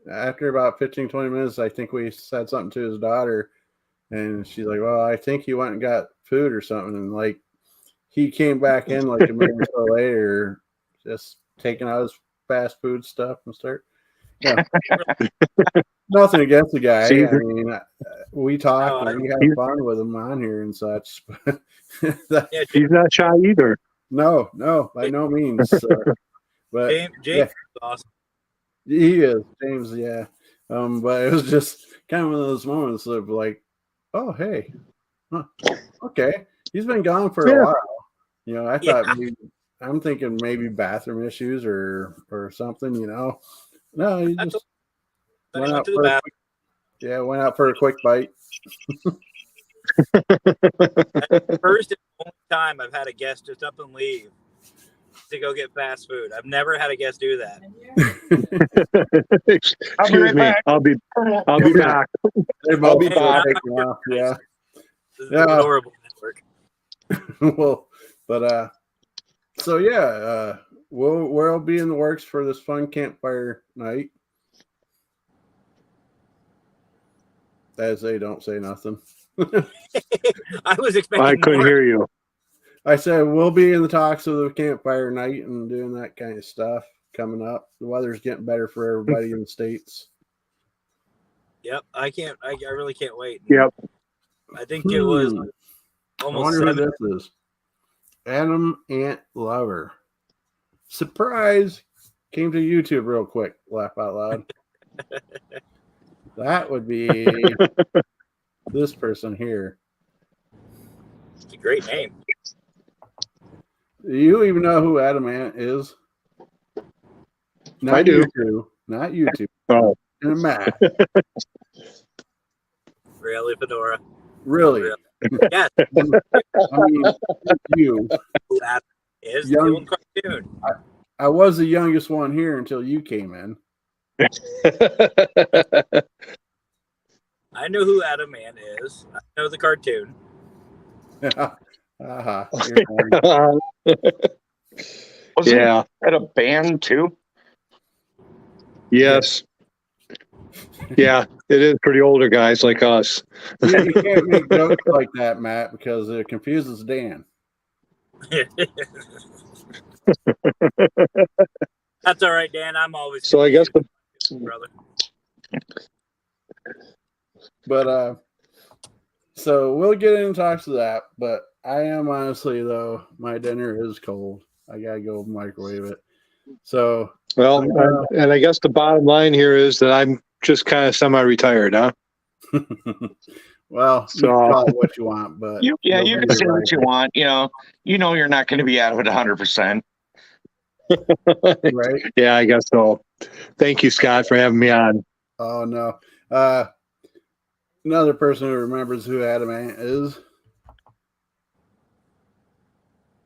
After about 15, 20 minutes, I think we said something to his daughter. And she's like, well, I think he went and got food or something. And like, he came back in like a minute or so later, just taking out his fast food stuff and start. Yeah. Nothing against the guy. See, I mean, we talk No, and we have fun with him on here and such. Yeah, He's not shy either. No, by no means. So, but James yeah, is awesome. he is James. Yeah, but it was just kind of one of those moments of like, oh hey, huh, okay, he's been gone for a while. You know, I thought maybe, I'm thinking maybe bathroom issues or something. You know, no, he just went out for a quick bite. First and only time I've had a guest just up and leave to go get fast food. I've never had a guest do that. Excuse me. I'll be back. They both be back. Yeah. This is adorable network. Well, but so yeah, we'll be in the works for this fun campfire night. As they don't say nothing. I was expecting I couldn't more. hear you. I said we'll be in the talks of the campfire night and doing that kind of stuff coming up. The weather's getting better for everybody in the States. Yep, I really can't wait. Yep. I think it was I almost wonder 7. who this is. Adam Ant Lover. Surprise! Came to YouTube real quick. Laugh out loud. That would be this person here. It's a great name. Do you even know who Adam Ant is? Not I do. YouTube. Not YouTube. Oh. And Matt. Really, Fedora. Really? Yes. I mean, you. That is Young- the old cartoon. I was the youngest one here until you came in. I know who Adam Man is. I know the cartoon. Uh-huh. Was Yeah. it at a band too? Yes. Yeah, it is for the older guys like us. You can't make jokes like that, Matt, because it confuses Dan. That's all right, Dan. I'm always So I guess brother. But so we'll get into talks of that. But I am honestly though, my dinner is cold. I gotta go microwave it. So well, and I guess the bottom line here is that I'm just kind of semi-retired, huh? well, So- you can call it what you want, but You can say what you want. You know, you're not going to be out of it 100%. right? Yeah, I guess so. Thank you, Scott, for having me on. Oh no. Another person who remembers who Adam Ant is.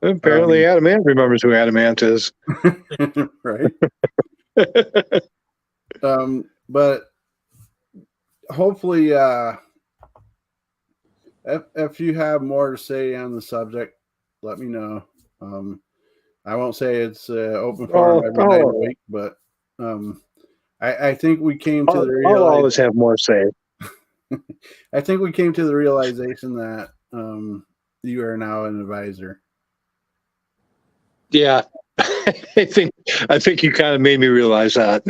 Apparently, Adamant remembers who Adamant is. Right. But hopefully, if you have more to say on the subject, let me know. I won't say it's open for them every night of the week, but I think we came to the I'll always have more say. I think we came to the realization that you are now an advisor. Yeah, I think you kind of made me realize that.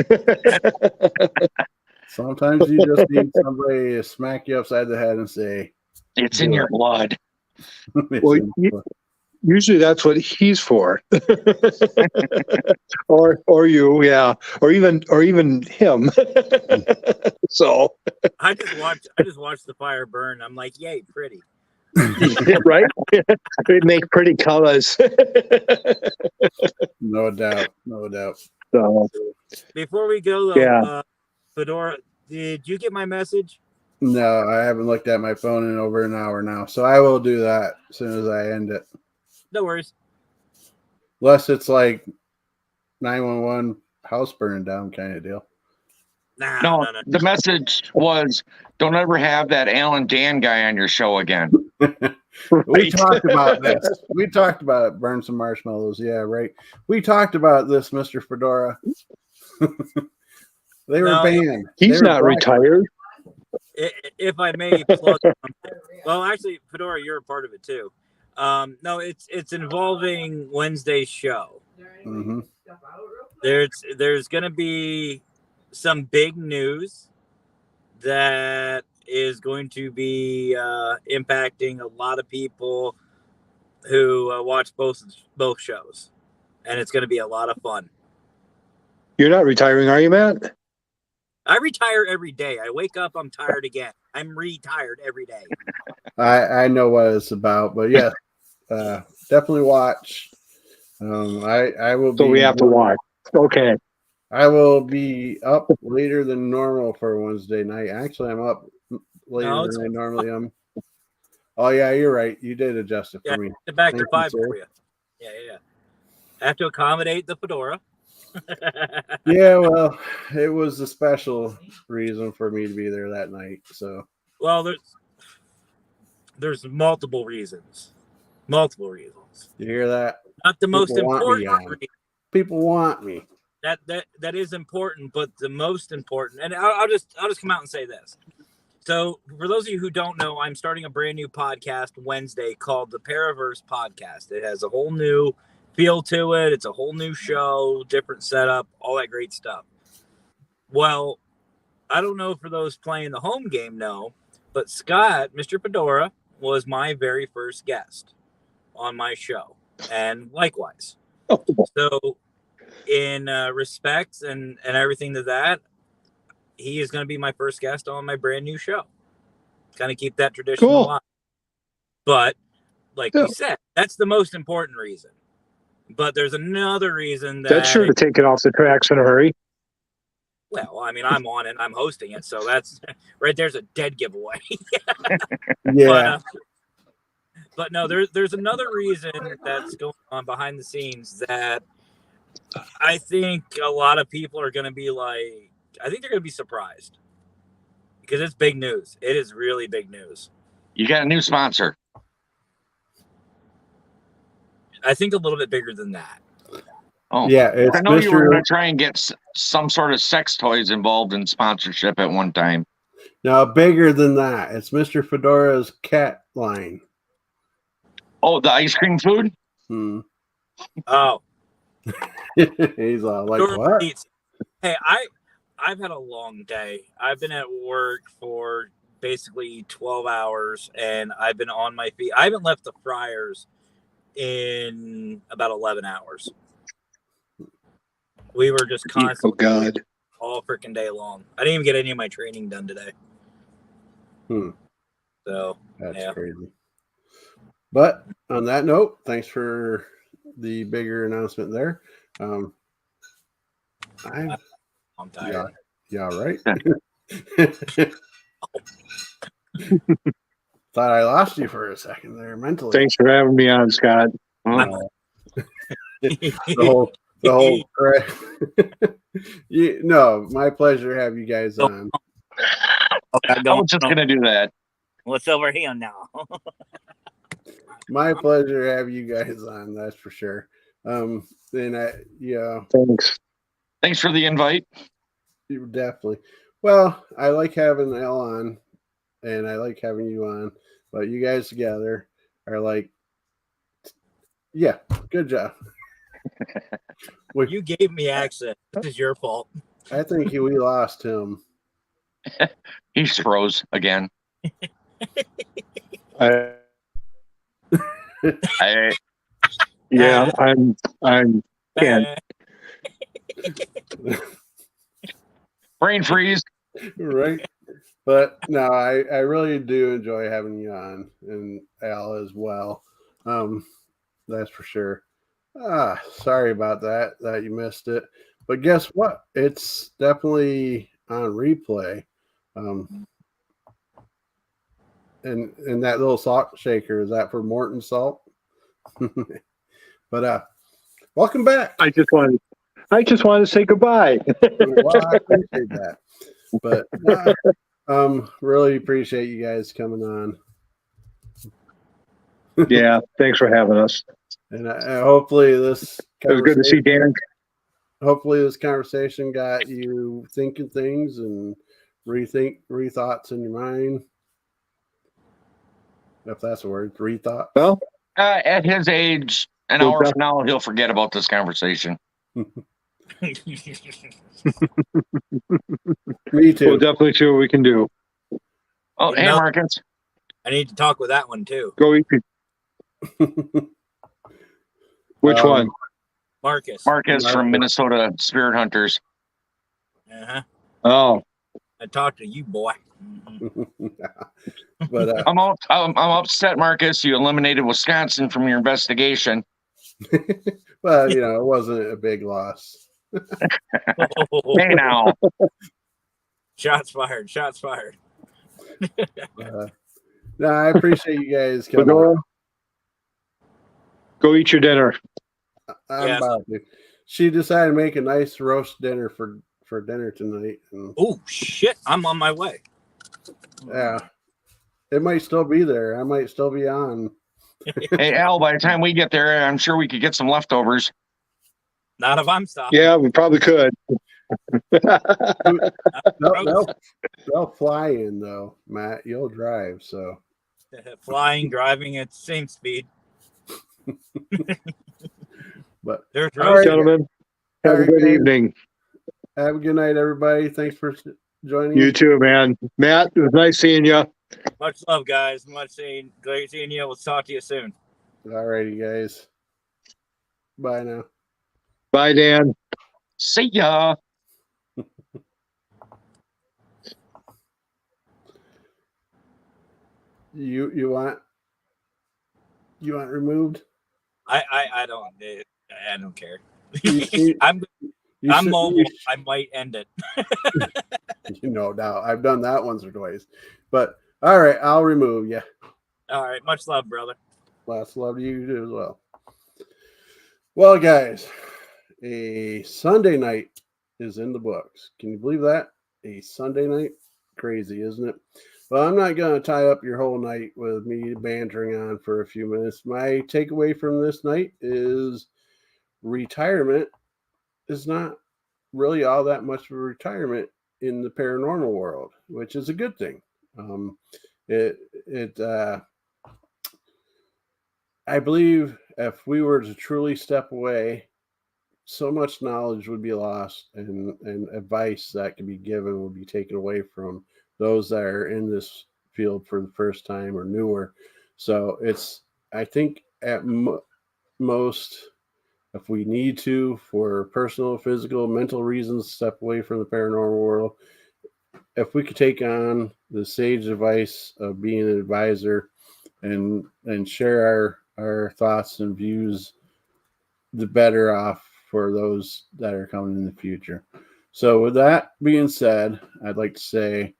Sometimes you just need somebody to smack you upside the head and say, It's in your blood. Well, usually that's what he's for, or you, yeah, or even him. So I just watched the fire burn. I'm like, yay, pretty. right, we make pretty colors. No doubt. So Before we go, though, yeah, Fedora, did you get my message? No, I haven't looked at my phone in over an hour now, so I will do that as soon as I end it. No worries. Unless it's like 911 house burning down kind of deal. No. The message was, don't ever have that Alan Dan guy on your show again. We talked about this. We talked about it. Burn some marshmallows. Yeah, right. We talked about this, Mr. Fedora. They were banned. He's not retired. If I may plug something. Well, actually, Fedora, you're a part of it too. No, it's involving Wednesday's show. Mm-hmm. There's going to be some big news that is going to be impacting a lot of people who watch both shows, and it's going to be a lot of fun. You're not retiring, are you, Matt? I retire every day. I wake up, I'm tired again. I'm retired every day. I know what it's about, but yeah, definitely watch. I will be. So we have to watch. Okay. I will be up later than normal for Wednesday night. Actually, I'm up later than I normally am. Oh yeah, you're right. You did adjust it for me. Back to 5 for you. Yeah. I have to accommodate the Fedora. Yeah, well, it was a special reason for me to be there that night. So, well, there's multiple reasons. You hear that? Not the most important reason. People want me. That is important, but the most important, and I'll just come out and say this. So, for those of you who don't know, I'm starting a brand new podcast Wednesday called the Paraverse Podcast. It has a whole new feel to it. It's a whole new show, different setup, all that great stuff. Well, I don't know for those playing the home game know, but Scott, Mr. Fedora, was my very first guest on my show, and likewise. So, in respects and everything to that, he is going to be my first guest on my brand new show. Kind of keep that tradition alive. But, like we said, that's the most important reason. But there's another reason that's sure to take it off the tracks in a hurry. Well, I mean, I'm on it. I'm hosting it. So that's right. There's a dead giveaway. Yeah. But no, there's another reason that's going on behind the scenes that I think a lot of people are going to be like, I think they're going to be surprised because it's big news. It is really big news. You got a new sponsor. I think a little bit bigger than that. Oh, yeah. I know you were going to try and get some sort of sex toys involved in sponsorship at one time. No, bigger than that. It's Mr. Fedora's cat line. Oh, the ice cream food? Oh. He's like, what? Hey, I've had a long day. I've been at work for basically 12 hours, and I've been on my feet. I haven't left the fryers in about 11 hours. We were just constantly all freaking day long. I didn't even get any of my training done today. So that's crazy. But on that note, thanks for the bigger announcement there. I'm tired. Yeah, right. Thought I lost you for a second there mentally. Thanks for having me on, Scott. The whole no, my pleasure to have you guys on. I was just gonna do that. What's over here now? My pleasure to have you guys on, that's for sure. And yeah, Thanks. For the invite. definitely. Well, I like having Elle on, and I like having you on, but you guys together are like, yeah, good job. You gave me access. This is your fault. I think we lost him. He froze again. Yeah, I'm can't. Brain freeze. Right. But no, I really do enjoy having you on, and Al as well. That's for sure. Sorry about that you missed it. But guess what? It's definitely on replay. And that little salt shaker, is that for Morton salt? But welcome back. I just wanted to say goodbye. Well, I appreciate that. But really appreciate you guys coming on. Yeah, thanks for having us. And hopefully It was good to see Dan. Hopefully this conversation got you thinking things and rethoughts in your mind. If that's a word, rethought. Well, at his age, an hour from now, he'll forget about this conversation. Me too. We'll definitely see what we can do. Oh, hey, Marcus. I need to talk with that one too. Go eat. Which one? Marcus from Minnesota Spirit Hunters. Uh-huh. Oh. I talked to you, boy. But I'm upset, Marcus. You eliminated Wisconsin from your investigation. Well, it wasn't a big loss. Hey now. Shots fired. No, I appreciate you guys coming. Go eat your dinner. I'm about to. She decided to make a nice roast dinner for dinner tonight. Oh shit! I'm on my way. Yeah, it might still be there. I might still be on. Hey Al, by the time we get there, I'm sure we could get some leftovers. Not if I'm stopping. Yeah, we probably could. They'll fly in though, Matt. You'll drive, so flying, driving at the same speed. But there's all right, gentlemen. Have a good evening. Have a good night, everybody. Thanks for joining. You too, man. Matt, it was nice seeing you. Much love, guys. Great seeing you. We'll talk to you soon. All righty, guys. Bye now. Bye, Dan. See ya. You want removed? I don't care. I'm mobile. I might end it. No doubt. I've done that once or twice. But all right, I'll remove you. All right. Much love, brother. Lots of love to you too as well. Well, guys, a Sunday night is in the books. Can you believe that? A Sunday night? Crazy, isn't it? Well, I'm not going to tie up your whole night with me bantering on for a few minutes. My takeaway from this night is retirement is not really all that much of a retirement in the paranormal world, which is a good thing. I believe if we were to truly step away, so much knowledge would be lost and advice that could be given would be taken away from those that are in this field for the first time or newer. So I think at most, if we need to, for personal, physical, mental reasons, step away from the paranormal world, if we could take on the sage advice of being an advisor and share our thoughts and views, the better off for those that are coming in the future. So with that being said, I'd like to say,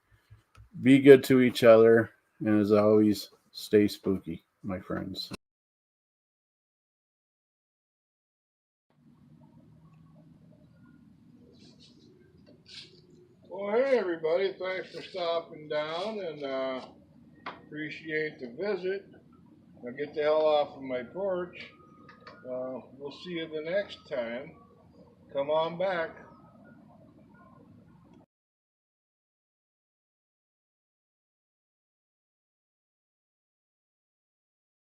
be good to each other. And as always, stay spooky, my friends. Well, hey everybody, thanks for stopping down and appreciate the visit. I'll get the hell off of my porch We'll see you the next time. Come on back.